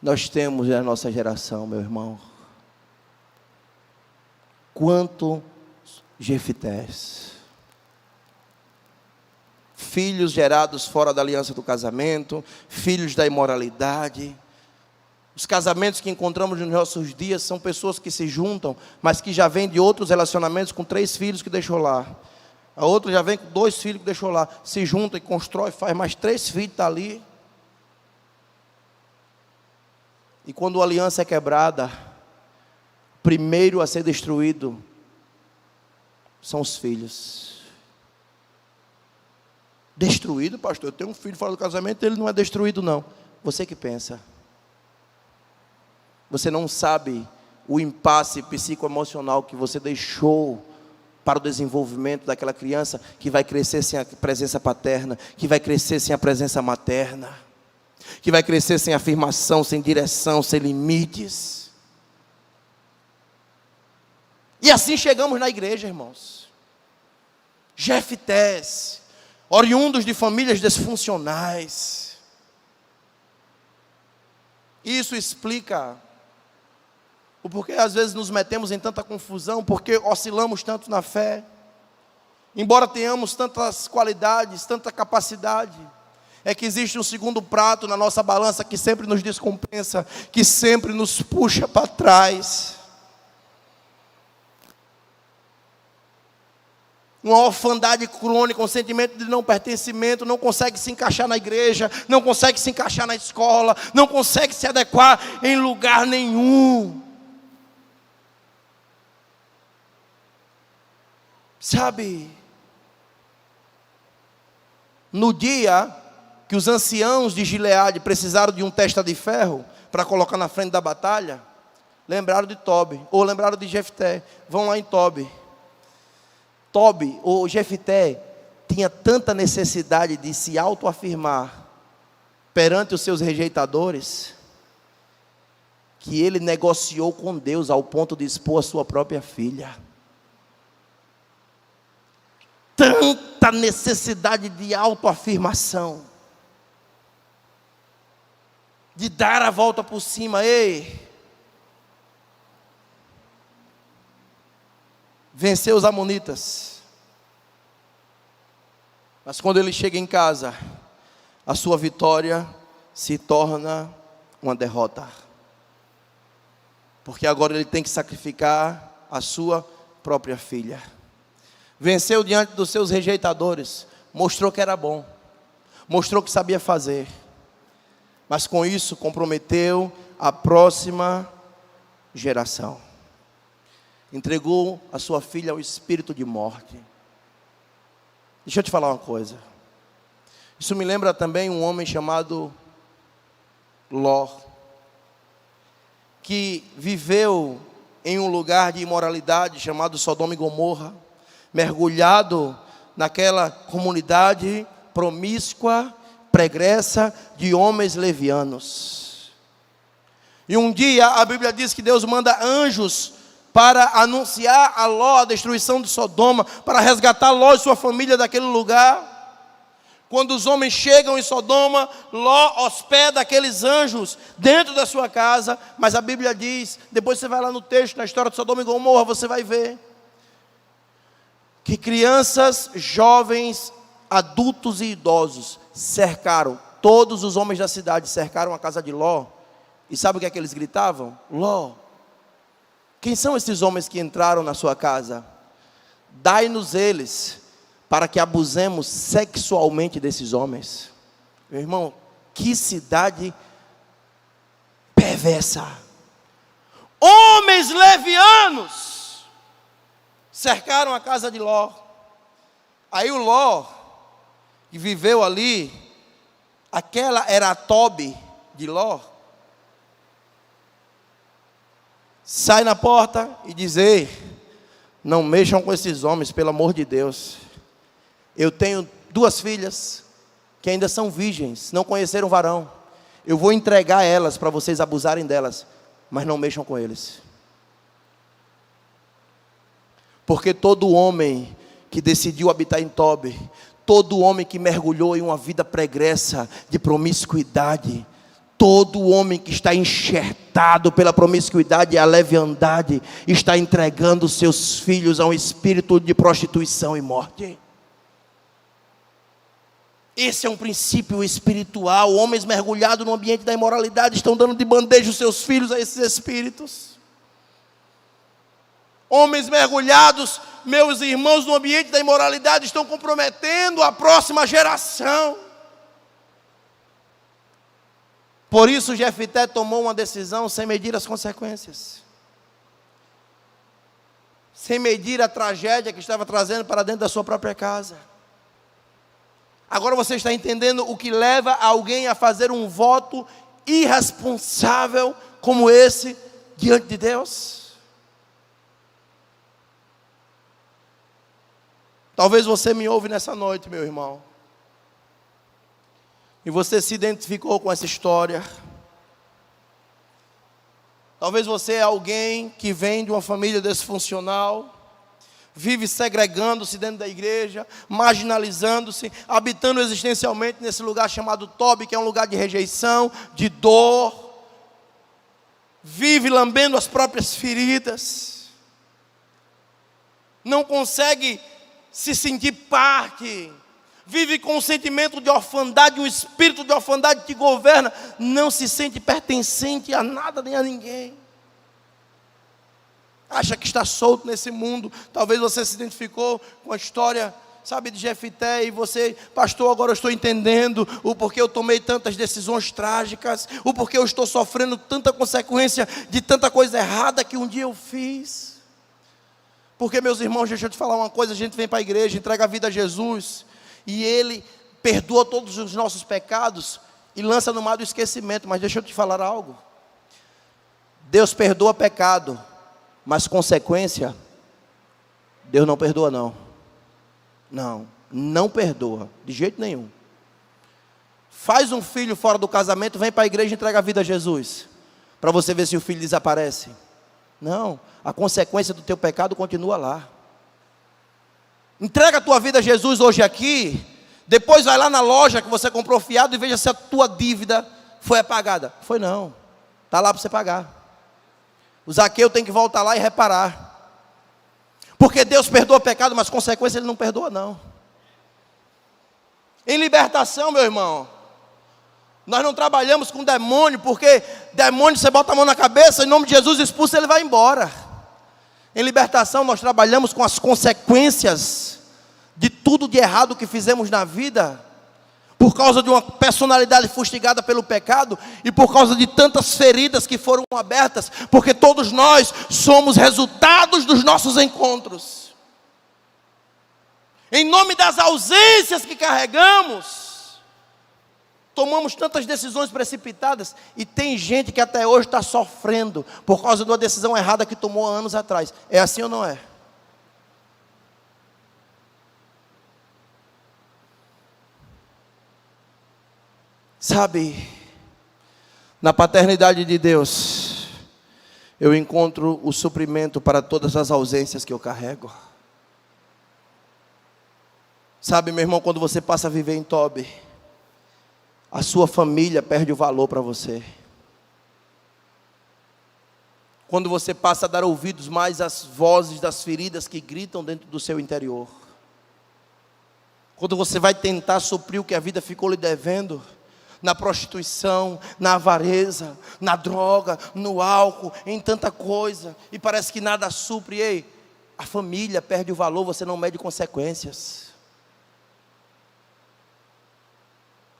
nós temos na nossa geração, meu irmão? Quantos Jeftés? Filhos gerados fora da aliança do casamento, filhos da imoralidade. Os casamentos que encontramos nos nossos dias são pessoas que se juntam, mas que já vêm de outros relacionamentos com 3 filhos que deixou lá. A outra já vem com 2 filhos que deixou lá. Se junta e constrói, faz mais 3 filhos, está ali. E quando a aliança é quebrada, primeiro a ser destruído são os filhos. Destruído, pastor? Eu tenho um filho fora do casamento, ele não é destruído não. Você que pensa. Você não sabe o impasse psicoemocional que você deixou para o desenvolvimento daquela criança que vai crescer sem a presença paterna, que vai crescer sem a presença materna, que vai crescer sem afirmação, sem direção, sem limites. E assim chegamos na igreja, irmãos. Jeftés, oriundos de famílias disfuncionais. Isso explica o porquê às vezes nos metemos em tanta confusão, porque oscilamos tanto na fé. Embora tenhamos tantas qualidades, tanta capacidade, é que existe um segundo prato na nossa balança que sempre nos descompensa, que sempre nos puxa para trás. Uma orfandade crônica, um sentimento de não pertencimento, não consegue se encaixar na igreja, não consegue se encaixar na escola, não consegue se adequar em lugar nenhum. Sabe, no dia que os anciãos de Gileade precisaram de um testa de ferro para colocar na frente da batalha, lembraram de Tobi, ou lembraram de Jefté. Vão lá em Tobi. Tobi, ou Jefté, tinha tanta necessidade de se autoafirmar perante os seus rejeitadores, que ele negociou com Deus ao ponto de expor a sua própria filha. Tanta necessidade de autoafirmação, de dar a volta por cima. Ei, venceu os amonitas, mas quando ele chega em casa, a sua vitória se torna uma derrota, porque agora ele tem que sacrificar a sua própria filha. Venceu diante dos seus rejeitadores, mostrou que era bom, mostrou que sabia fazer, mas com isso comprometeu a próxima geração. Entregou a sua filha ao espírito de morte. Deixa eu te falar uma coisa. Isso me lembra também um homem chamado Ló, que viveu em um lugar de imoralidade chamado Sodoma e Gomorra, mergulhado naquela comunidade promíscua, pregressa de homens levianos. E um dia a Bíblia diz que Deus manda anjos para anunciar a Ló a destruição de Sodoma, para resgatar Ló e sua família daquele lugar. Quando os homens chegam em Sodoma, Ló hospeda aqueles anjos dentro da sua casa, mas a Bíblia diz, depois você vai lá no texto, na história de Sodoma e Gomorra, você vai ver que crianças, jovens, adultos e idosos cercaram, todos os homens da cidade cercaram a casa de Ló. E sabe o que é que eles gritavam? Ló, quem são esses homens que entraram na sua casa? Dai-nos eles, para que abusemos sexualmente desses homens. Meu irmão, que cidade perversa. Homens levianos cercaram a casa de Ló. Aí o Ló, que viveu ali, aquela era a Tobi de Ló, sai na porta e diz: ei, não mexam com esses homens, pelo amor de Deus. Eu tenho 2 filhas que ainda são virgens, não conheceram varão. Eu vou entregar elas para vocês abusarem delas, mas não mexam com eles. Porque todo homem que decidiu habitar em Tobi, todo homem que mergulhou em uma vida pregressa de promiscuidade, todo homem que está enxertado pela promiscuidade e a leviandade, está entregando seus filhos a um espírito de prostituição e morte. Esse é um princípio espiritual. Homens mergulhados no ambiente da imoralidade estão dando de bandeja os seus filhos a esses espíritos. Homens mergulhados, meus irmãos, no ambiente da imoralidade estão comprometendo a próxima geração. Por isso Jefté tomou uma decisão sem medir as consequências, sem medir a tragédia que estava trazendo para dentro da sua própria casa. Agora você está entendendo o que leva alguém a fazer um voto irresponsável como esse diante de Deus? Talvez você me ouve nessa noite, meu irmão, e você se identificou com essa história. Talvez você é alguém que vem de uma família disfuncional, vive segregando-se dentro da igreja, marginalizando-se, habitando existencialmente nesse lugar chamado Tobi, que é um lugar de rejeição, de dor, vive lambendo as próprias feridas, não consegue se sentir parte, vive com um sentimento de orfandade, um espírito de orfandade que governa, não se sente pertencente a nada nem a ninguém. Acha que está solto nesse mundo. Talvez você se identificou com a história, sabe, de Jefité, e você, pastor, agora eu estou entendendo o porquê eu tomei tantas decisões trágicas, o porquê eu estou sofrendo tanta consequência de tanta coisa errada que um dia eu fiz. Porque, meus irmãos, deixa eu te falar uma coisa, a gente vem para a igreja, entrega a vida a Jesus, e Ele perdoa todos os nossos pecados e lança no mar do esquecimento. Mas deixa eu te falar algo. Deus perdoa pecado, mas consequência, Deus não perdoa não. Não perdoa, de jeito nenhum. Faz um filho fora do casamento, vem para a igreja e entrega a vida a Jesus, para você ver se o filho desaparece. Não, a consequência do teu pecado continua lá. Entrega a tua vida a Jesus hoje aqui, depois vai lá na loja que você comprou fiado e veja se a tua dívida foi apagada. Foi não, está lá para você pagar. O Zaqueu tem que voltar lá e reparar, porque Deus perdoa pecado, mas consequência Ele não perdoa não. Em libertação, meu irmão, nós não trabalhamos com demônio, porque demônio você bota a mão na cabeça, em nome de Jesus expulsa, ele vai embora. Em libertação nós trabalhamos com as consequências de tudo de errado que fizemos na vida, por causa de uma personalidade fustigada pelo pecado, e por causa de tantas feridas que foram abertas, porque todos nós somos resultados dos nossos encontros. Em nome das ausências que carregamos, tomamos tantas decisões precipitadas, e tem gente que até hoje está sofrendo, por causa de uma decisão errada que tomou anos atrás. É assim ou não é? Sabe, na paternidade de Deus, eu encontro o suprimento para todas as ausências que eu carrego. Sabe, meu irmão, quando você passa a viver em Tobi, a sua família perde o valor para você. Quando você passa a dar ouvidos mais às vozes das feridas que gritam dentro do seu interior. Quando você vai tentar suprir o que a vida ficou lhe devendo, na prostituição, na avareza, na droga, no álcool, em tanta coisa, e parece que nada supre. Ei, a família perde o valor, você não mede consequências.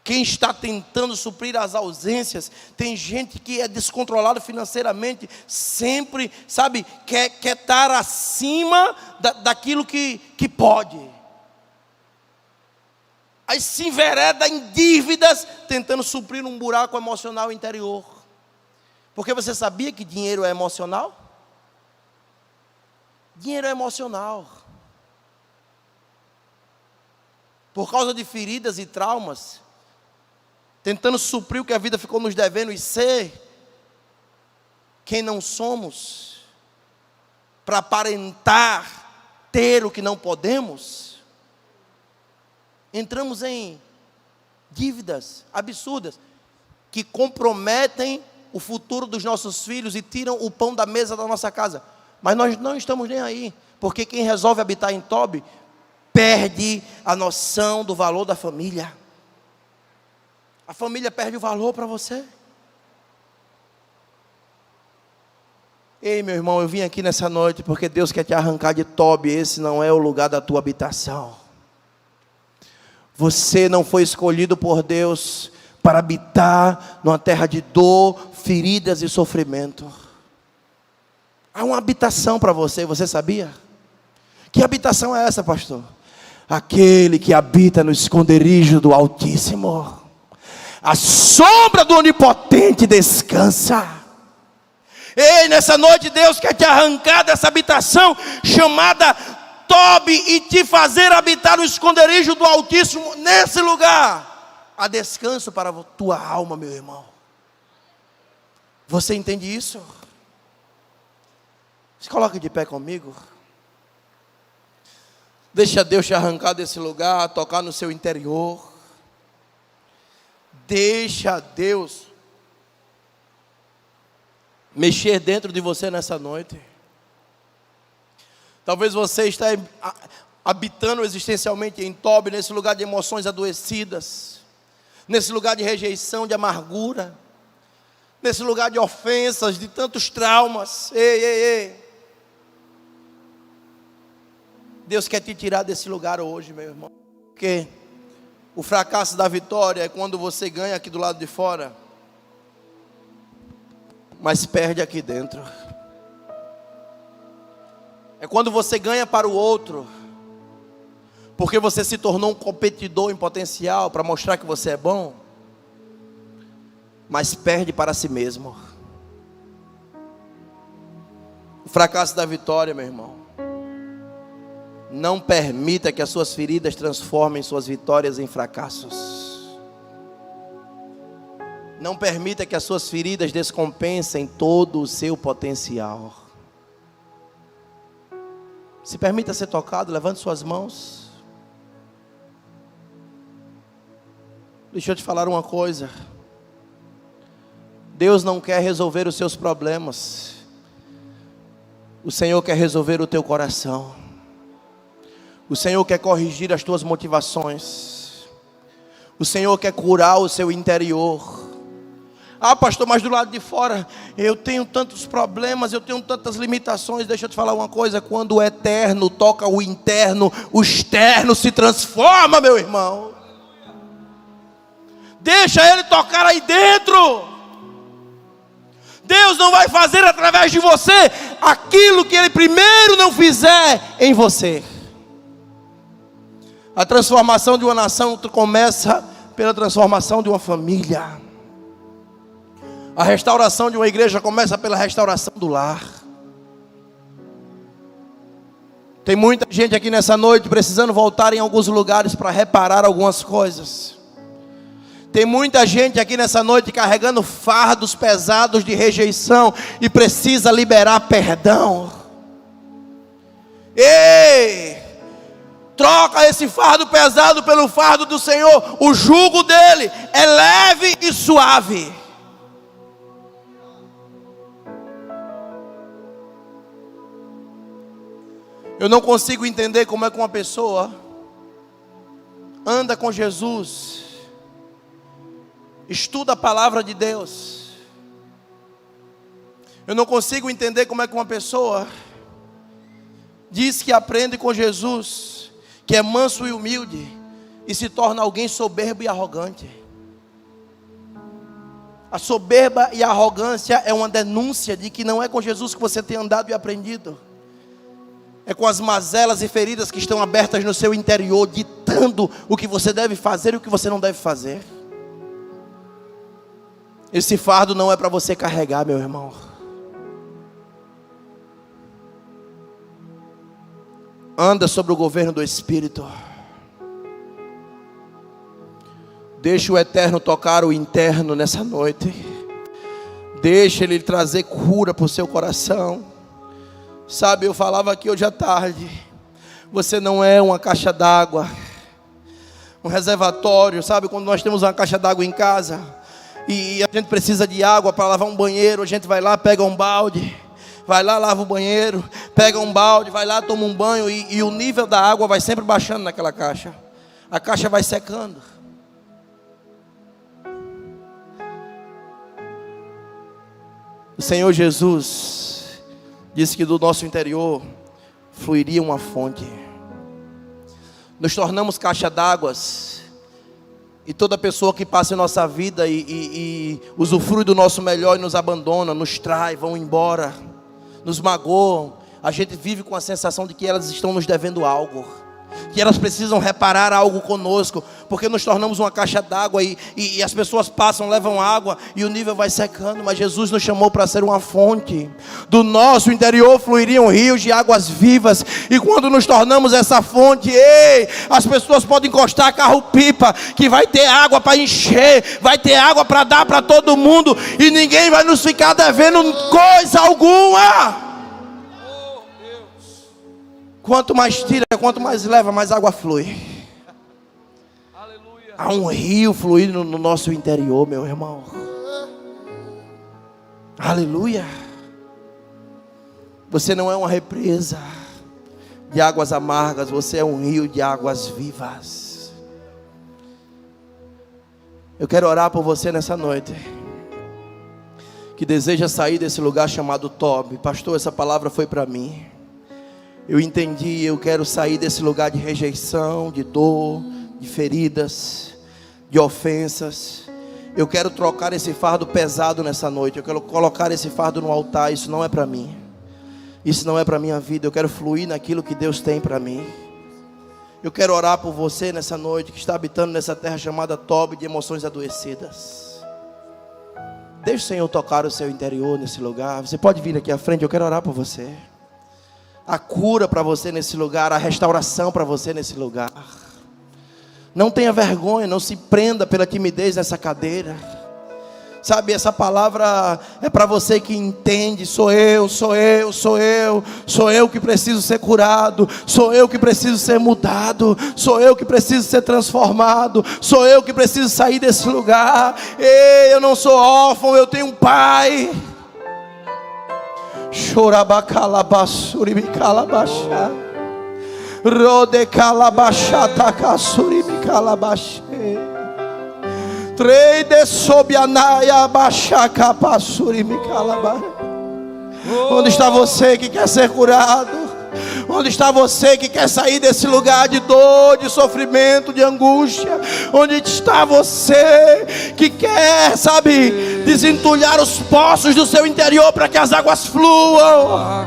Quem está tentando suprir as ausências, tem gente que é descontrolado financeiramente, sempre, sabe, quer estar acima daquilo que pode. Aí se envereda em dívidas, tentando suprir um buraco emocional interior. Porque você sabia que dinheiro é emocional? Dinheiro é emocional. Por causa de feridas e traumas, tentando suprir o que a vida ficou nos devendo e ser quem não somos, para aparentar ter o que não podemos, entramos em dívidas absurdas, que comprometem o futuro dos nossos filhos e tiram o pão da mesa da nossa casa. Mas nós não estamos nem aí, porque quem resolve habitar em Tobi, perde a noção do valor da família. A família perde o valor para você. Ei, meu irmão, eu vim aqui nessa noite porque Deus quer te arrancar de Tobi. Esse não é o lugar da tua habitação. Você não foi escolhido por Deus para habitar numa terra de dor, feridas e sofrimento. Há uma habitação para você, você sabia? Que habitação é essa, pastor? Aquele que habita no esconderijo do Altíssimo, a sombra do Onipotente descansa. Ei, nessa noite Deus quer te arrancar dessa habitação chamada Tobi e te fazer habitar no esconderijo do Altíssimo. Nesse lugar há descanso para a tua alma, meu irmão. Você entende isso? Se coloque de pé comigo. Deixa Deus te arrancar desse lugar, tocar no seu interior. Deixa Deus mexer dentro de você nessa noite. Talvez você está habitando existencialmente em Tobi, nesse lugar de emoções adoecidas, nesse lugar de rejeição, de amargura, nesse lugar de ofensas, de tantos traumas. Ei. Deus quer te tirar desse lugar hoje, meu irmão. Porque o fracasso da vitória é quando você ganha aqui do lado de fora, mas perde aqui dentro. É quando você ganha para o outro, porque você se tornou um competidor em potencial para mostrar que você é bom, mas perde para si mesmo. O fracasso da vitória, meu irmão. Não permita que as suas feridas transformem suas vitórias em fracassos. Não permita que as suas feridas descompensem todo o seu potencial. Se permita ser tocado, levante suas mãos. Deixa eu te falar uma coisa. Deus não quer resolver os seus problemas. O Senhor quer resolver o teu coração. O Senhor quer corrigir as tuas motivações. O Senhor quer curar o seu interior. Ah, pastor, mas do lado de fora eu tenho tantos problemas, eu tenho tantas limitações. Deixa eu te falar uma coisa: quando o eterno toca o interno, o externo se transforma, meu irmão. Deixa ele tocar aí dentro. Deus não vai fazer através de você aquilo que ele primeiro não fizer em você. A transformação de uma nação começa pela transformação de uma família. A restauração de uma igreja começa pela restauração do lar. Tem muita gente aqui nessa noite precisando voltar em alguns lugares para reparar algumas coisas. Tem muita gente aqui nessa noite carregando fardos pesados de rejeição e precisa liberar perdão. Ei! Troca esse fardo pesado pelo fardo do Senhor. O jugo dele é leve e suave. Eu não consigo entender como é que uma pessoa anda com Jesus, estuda a palavra de Deus. Eu não consigo entender como é que uma pessoa diz que aprende com Jesus, que é manso e humilde, e se torna alguém soberbo e arrogante. A soberba e a arrogância é uma denúncia de que não é com Jesus que você tem andado e aprendido. É com as mazelas e feridas que estão abertas no seu interior, ditando o que você deve fazer e o que você não deve fazer. Esse fardo não é para você carregar, meu irmão. Anda sobre o governo do Espírito. Deixa o eterno tocar o interno nessa noite. Deixa ele trazer cura para o seu coração. Sabe, eu falava aqui hoje à tarde. Você não é uma caixa d'água, um reservatório. Sabe, quando nós temos uma caixa d'água em casa e a gente precisa de água para lavar um banheiro, a gente vai lá, pega um balde, vai lá, lava o banheiro, pega um balde, vai lá, toma um banho e o nível da água vai sempre baixando naquela caixa. A caixa vai secando. O Senhor Jesus disse que do nosso interior fluiria uma fonte. Nos tornamos caixa d'águas, e toda pessoa que passa em nossa vida e usufrui do nosso melhor e nos abandona, nos trai, vão embora, nos magoam, a gente vive com a sensação de que elas estão nos devendo algo, que elas precisam reparar algo conosco, porque nos tornamos uma caixa d'água e as pessoas passam, levam água e o nível vai secando. Mas Jesus nos chamou para ser uma fonte. Do nosso interior fluiriam rios de águas vivas, e quando nos tornamos essa fonte, as pessoas podem encostar carro-pipa, que vai ter água para encher, vai ter água para dar para todo mundo, e ninguém vai nos ficar devendo coisa alguma. Quanto mais tira, quanto mais leva, mais água flui. Há um rio fluindo no nosso interior, meu irmão. Aleluia. Você não é uma represa de águas amargas, você é um rio de águas vivas. Eu quero orar por você nessa noite, que deseja sair desse lugar chamado Tob. Pastor, essa palavra foi para mim. Eu entendi, eu quero sair desse lugar de rejeição, de dor, de feridas, de ofensas. Eu quero trocar esse fardo pesado nessa noite. Eu quero colocar esse fardo no altar. Isso não é para mim. Isso não é para minha vida. Eu quero fluir naquilo que Deus tem para mim. Eu quero orar por você nessa noite, que está habitando nessa terra chamada Tob, de emoções adoecidas. Deixe o Senhor tocar o seu interior nesse lugar. Você pode vir aqui à frente, eu quero orar por você. A cura para você nesse lugar, a restauração para você nesse lugar. Não tenha vergonha, não se prenda pela timidez nessa cadeira. Sabe, essa palavra é para você que entende. Sou eu que preciso ser curado. Sou eu que preciso ser mudado. Sou eu que preciso ser transformado. Sou eu que preciso sair desse lugar. Ei, eu não sou órfão, eu tenho um pai. Chorabacalabasuribicalabaxá. Rode calabachata casuribi calabaxe. Treide sobianaia baixaca passuribi calabaxe. Onde está você que quer ser curado? Onde está você que quer sair desse lugar de dor, de sofrimento, de angústia? Onde está você que quer, sabe, desentulhar os poços do seu interior para que as águas fluam?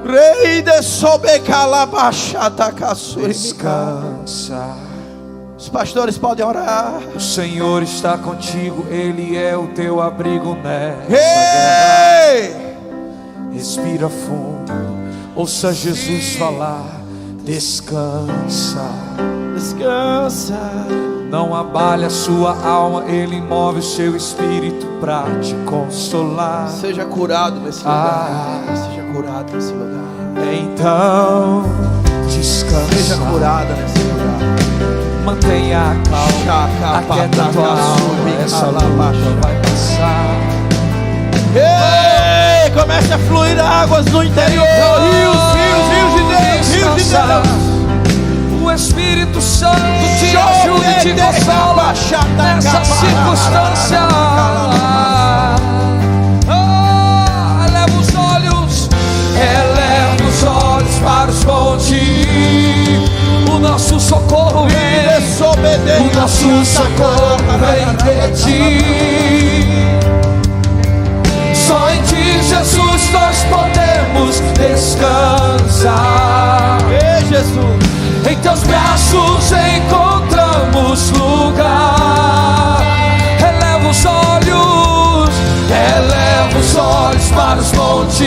Rei de sobecalabachata caçuri. Descansa. Os pastores podem orar. O Senhor está contigo, Ele é o teu abrigo nessa guerra. Respira fundo, ouça Jesus falar. Descansa. Descansa. Não abale a sua alma, Ele move o seu espírito para te consolar. Seja curado nesse lugar. Seja curado nesse lugar. Então descansa. Seja curada nesse lugar. Mantenha a calma, aquieta a tua alma. Essa luta vai passar. Ei, comece a fluir águas no interior. Rios de Deus, rios de Deus. O Espírito Santo te ajuda e te consola nessa circunstância. Eleva os olhos para os montes. O nosso socorro vem. O nosso socorro vem de ti. Só em ti, Jesus, nós podemos descansar. Ei, Jesus. Em teus braços encontramos lugar. Eleva os olhos para os montes.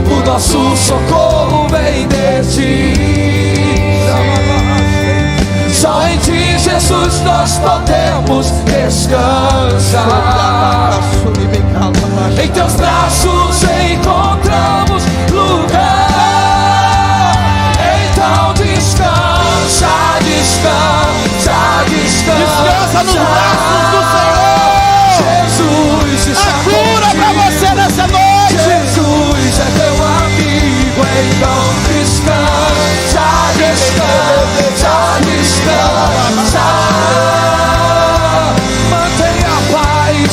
O nosso socorro vem de ti. Só em ti, Jesus, nós podemos descansar. Em teus braços encontramos lugar. Então descansa, descansa, descansa. Descansa nos braços do Senhor. Jesus está a cura para você nessa noite. Jesus é teu amigo, então descansa, descansa, descansa. Mantenha a paz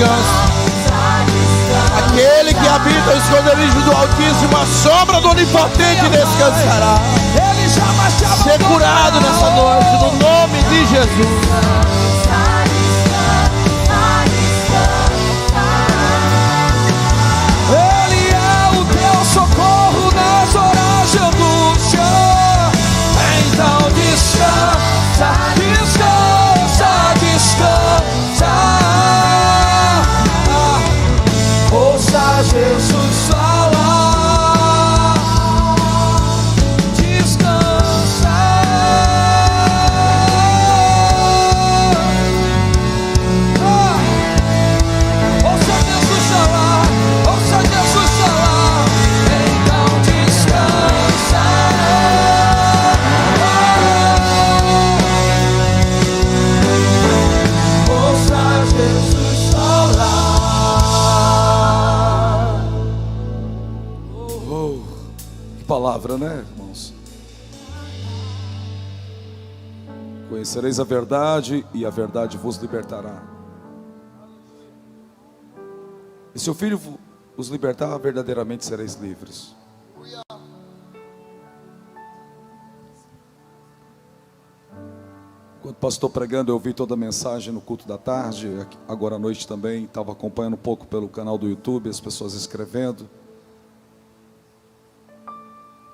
descanso. Aquele que habita o esconderijo do Altíssimo, a sombra do Onipotente descansará. Ele jamais te Ser abandonará. curado nessa noite, no nome de Jesus. Ele é o teu socorro nas horas de angústia. Então descansa, descansa, descansa. Ouça Jesus falar. Descansa. Ouça Jesus falar. Ouça Jesus falar. Então descansa. Ouça Jesus falar. Oh, que palavra, né, irmãos? Conhecereis a verdade e a verdade vos libertará. E se o Filho os libertar, verdadeiramente sereis livres. Quando o pastor pregando, eu ouvi toda a mensagem no culto da tarde, agora à noite também, estava acompanhando um pouco pelo canal do YouTube, as pessoas escrevendo.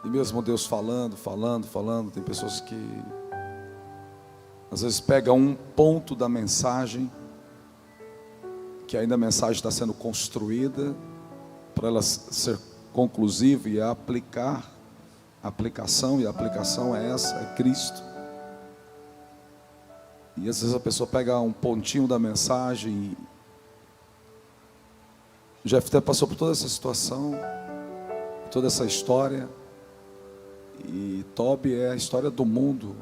E mesmo Deus falando, tem pessoas que às vezes pegam um ponto da mensagem, que ainda a mensagem está sendo construída, para ela ser conclusiva e aplicar, a aplicação é essa, é Cristo. E às vezes a pessoa pega um pontinho da mensagem. O Jefté passou por toda essa situação, toda essa história. E Tobi é a história do mundo,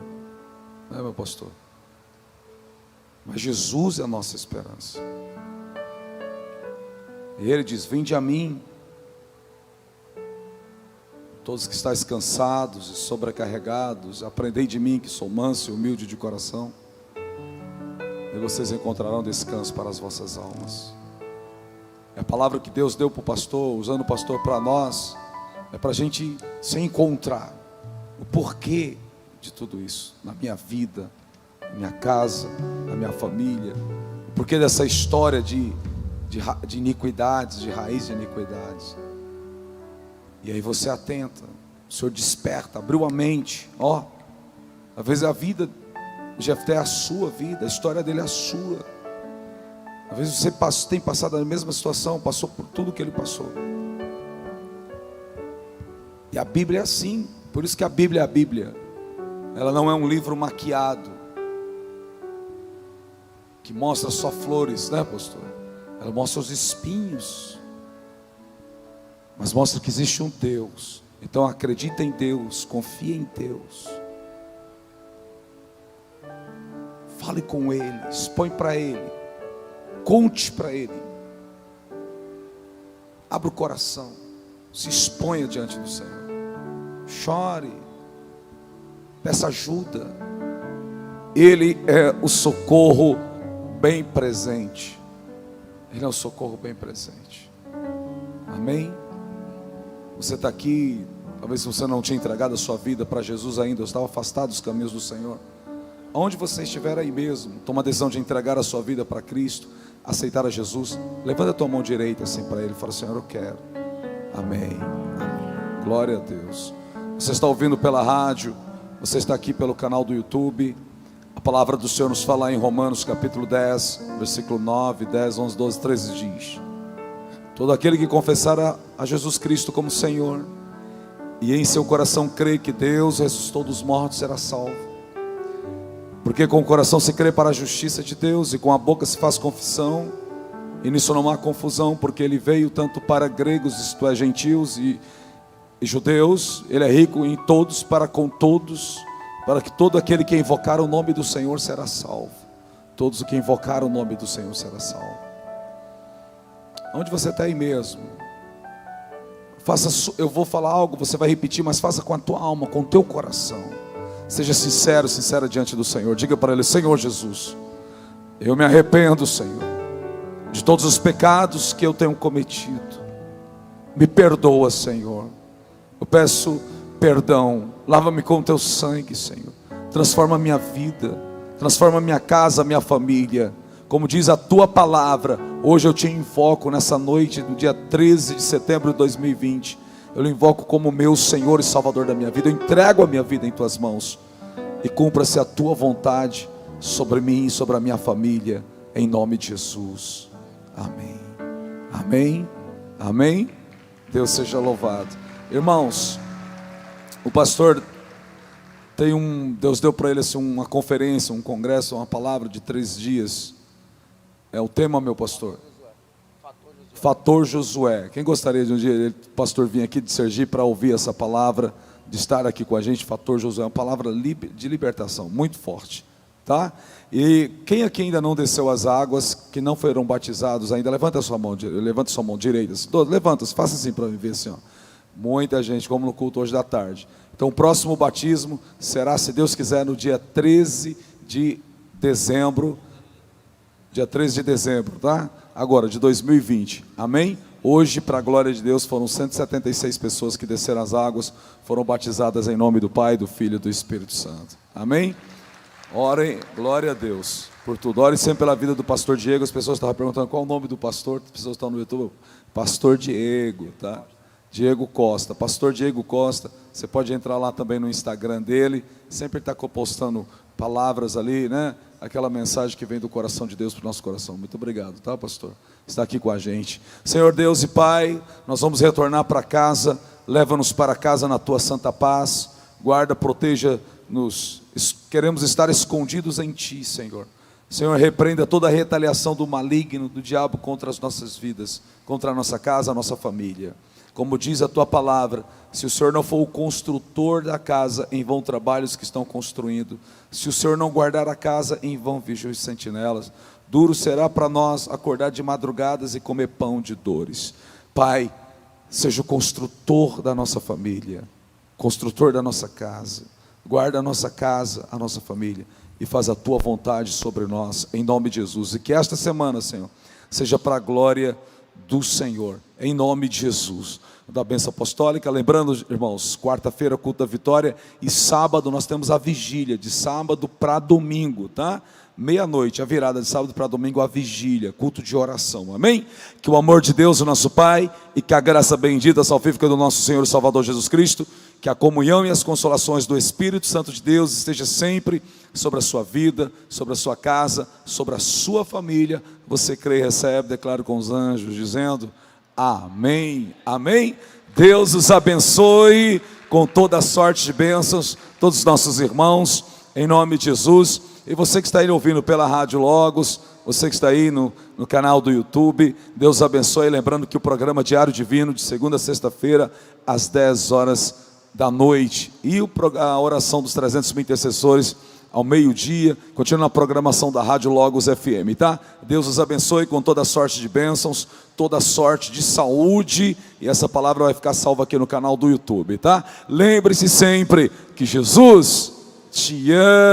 né, meu pastor? Mas Jesus é a nossa esperança. E Ele diz: vinde a mim, todos que estáis cansados e sobrecarregados, aprendei de mim, que sou manso e humilde de coração, e vocês encontrarão descanso para as vossas almas. É a palavra que Deus deu para o pastor, usando o pastor para nós, é para a gente se encontrar. O porquê de tudo isso, na minha vida, na minha casa, na minha família, o porquê dessa história de iniquidades, de raiz de iniquidades. E aí você atenta, o Senhor desperta, abriu a mente, ó, às vezes a vida de Jefté é a sua vida, a história dele é a sua. Às vezes você tem passado a mesma situação, passou por tudo que ele passou. E a Bíblia é assim, por isso que a Bíblia é a Bíblia. Ela não é um livro maquiado, que mostra só flores, né, pastor? Ela mostra os espinhos, mas mostra que existe um Deus. Então acredita em Deus, confia em Deus, fale com Ele, expõe para Ele, conte para Ele, abra o coração, se exponha diante do Senhor, chore, peça ajuda. Ele é o socorro bem presente. Ele é o socorro bem presente. Amém? Você está aqui, talvez você não tinha entregado a sua vida para Jesus ainda, ou estava afastado dos caminhos do Senhor. Onde você estiver aí mesmo, toma a decisão de entregar a sua vida para Cristo, aceitar a Jesus. Levanta a tua mão direita assim para Ele e fala: Senhor, eu quero. Amém. Amém. Glória a Deus. Você está ouvindo pela rádio, você está aqui pelo canal do YouTube. A palavra do Senhor nos fala em Romanos capítulo 10, versículo 9, 10, 11, 12, 13 diz: todo aquele que confessar a Jesus Cristo como Senhor e em seu coração crer que Deus ressuscitou dos mortos, será salvo. Porque com o coração se crê para a justiça de Deus, e com a boca se faz confissão, e nisso não há confusão, porque Ele veio tanto para gregos, isto é, gentios e judeus. Ele é rico em todos, para com todos, para que todo aquele que invocar o nome do Senhor será salvo. Todos os que invocar o nome do Senhor será salvo. Onde você está aí mesmo, eu vou falar algo, você vai repetir, mas faça com a tua alma, com o teu coração. Seja sincero, sincera diante do Senhor. Diga para Ele: Senhor Jesus, eu me arrependo, Senhor, de todos os pecados que eu tenho cometido. Me perdoa, Senhor. Eu peço perdão. Lava-me com teu sangue, Senhor. Transforma a minha vida, transforma a minha casa, a minha família. Como diz a tua palavra, hoje eu te invoco nessa noite, no dia 13 de setembro de 2020. Eu lhe invoco como meu Senhor e Salvador da minha vida. Eu entrego a minha vida em tuas mãos. E cumpra-se a tua vontade sobre mim e sobre a minha família, em nome de Jesus. Amém. Amém. Amém. Deus seja louvado. Irmãos, o pastor Deus deu para ele assim, uma conferência, um congresso, uma palavra de 3 dias. É o tema, meu pastor? Fator Josué. Quem gostaria de um dia, o pastor vir aqui de Sergipe para ouvir essa palavra, de estar aqui com a gente? Fator Josué, uma palavra de libertação, muito forte, tá? E quem aqui ainda não desceu as águas, que não foram batizados ainda, levanta a sua mão direita, levanta, faça assim para mim ver assim, ó. Muita gente, como no culto hoje da tarde. Então o próximo batismo será, se Deus quiser, no dia 13 de dezembro, tá? Agora, de 2020, amém? Hoje, para a glória de Deus, foram 176 pessoas que desceram as águas, foram batizadas em nome do Pai, do Filho e do Espírito Santo, amém? Orem, glória a Deus, por tudo. Orem sempre pela vida do pastor Diego. As pessoas estavam perguntando qual o nome do pastor, as pessoas estão no YouTube, pastor Diego, tá? Diego Costa, pastor Diego Costa. Você pode entrar lá também no Instagram dele, sempre está postando palavras ali, né? Aquela mensagem que vem do coração de Deus para o nosso coração. Muito obrigado, tá, pastor? Está aqui com a gente. Senhor Deus e Pai, nós vamos retornar para casa. Leva-nos para casa na tua santa paz. Guarda, proteja-nos. Queremos estar escondidos em ti, Senhor. Senhor, repreenda toda a retaliação do maligno, do diabo contra as nossas vidas, contra a nossa casa, a nossa família. Como diz a tua palavra, se o Senhor não for o construtor da casa, em vão trabalhos que estão construindo. Se o Senhor não guardar a casa, em vão vigiam os sentinelas. Duro será para nós acordar de madrugadas e comer pão de dores. Pai, seja o construtor da nossa família, construtor da nossa casa. Guarda a nossa casa, a nossa família, e faz a tua vontade sobre nós, em nome de Jesus. E que esta semana, Senhor, seja para a glória do Senhor, em nome de Jesus. Da bênção apostólica, lembrando, irmãos, quarta-feira, culto da vitória, e sábado nós temos a vigília, de sábado para domingo, tá? Meia-noite, a virada de sábado para domingo, a vigília, culto de oração, amém? Que o amor de Deus, o nosso Pai, e que a graça bendita, salvífica do nosso Senhor e Salvador Jesus Cristo, que a comunhão e as consolações do Espírito Santo de Deus esteja sempre sobre a sua vida, sobre a sua casa, sobre a sua família. Você crê e recebe, declaro com os anjos, dizendo amém, amém. Deus os abençoe com toda a sorte de bênçãos, todos os nossos irmãos, em nome de Jesus. E você que está aí ouvindo pela Rádio Logos, você que está aí no canal do YouTube, Deus abençoe. Lembrando que o programa Diário Divino, de segunda a sexta-feira, às 10 horas da noite, e a oração dos 300 mil intercessores ao meio-dia, continua na programação da Rádio Logos FM, tá? Deus os abençoe com toda sorte de bênçãos, toda sorte de saúde, e essa palavra vai ficar salva aqui no canal do YouTube, tá? Lembre-se sempre que Jesus te ama.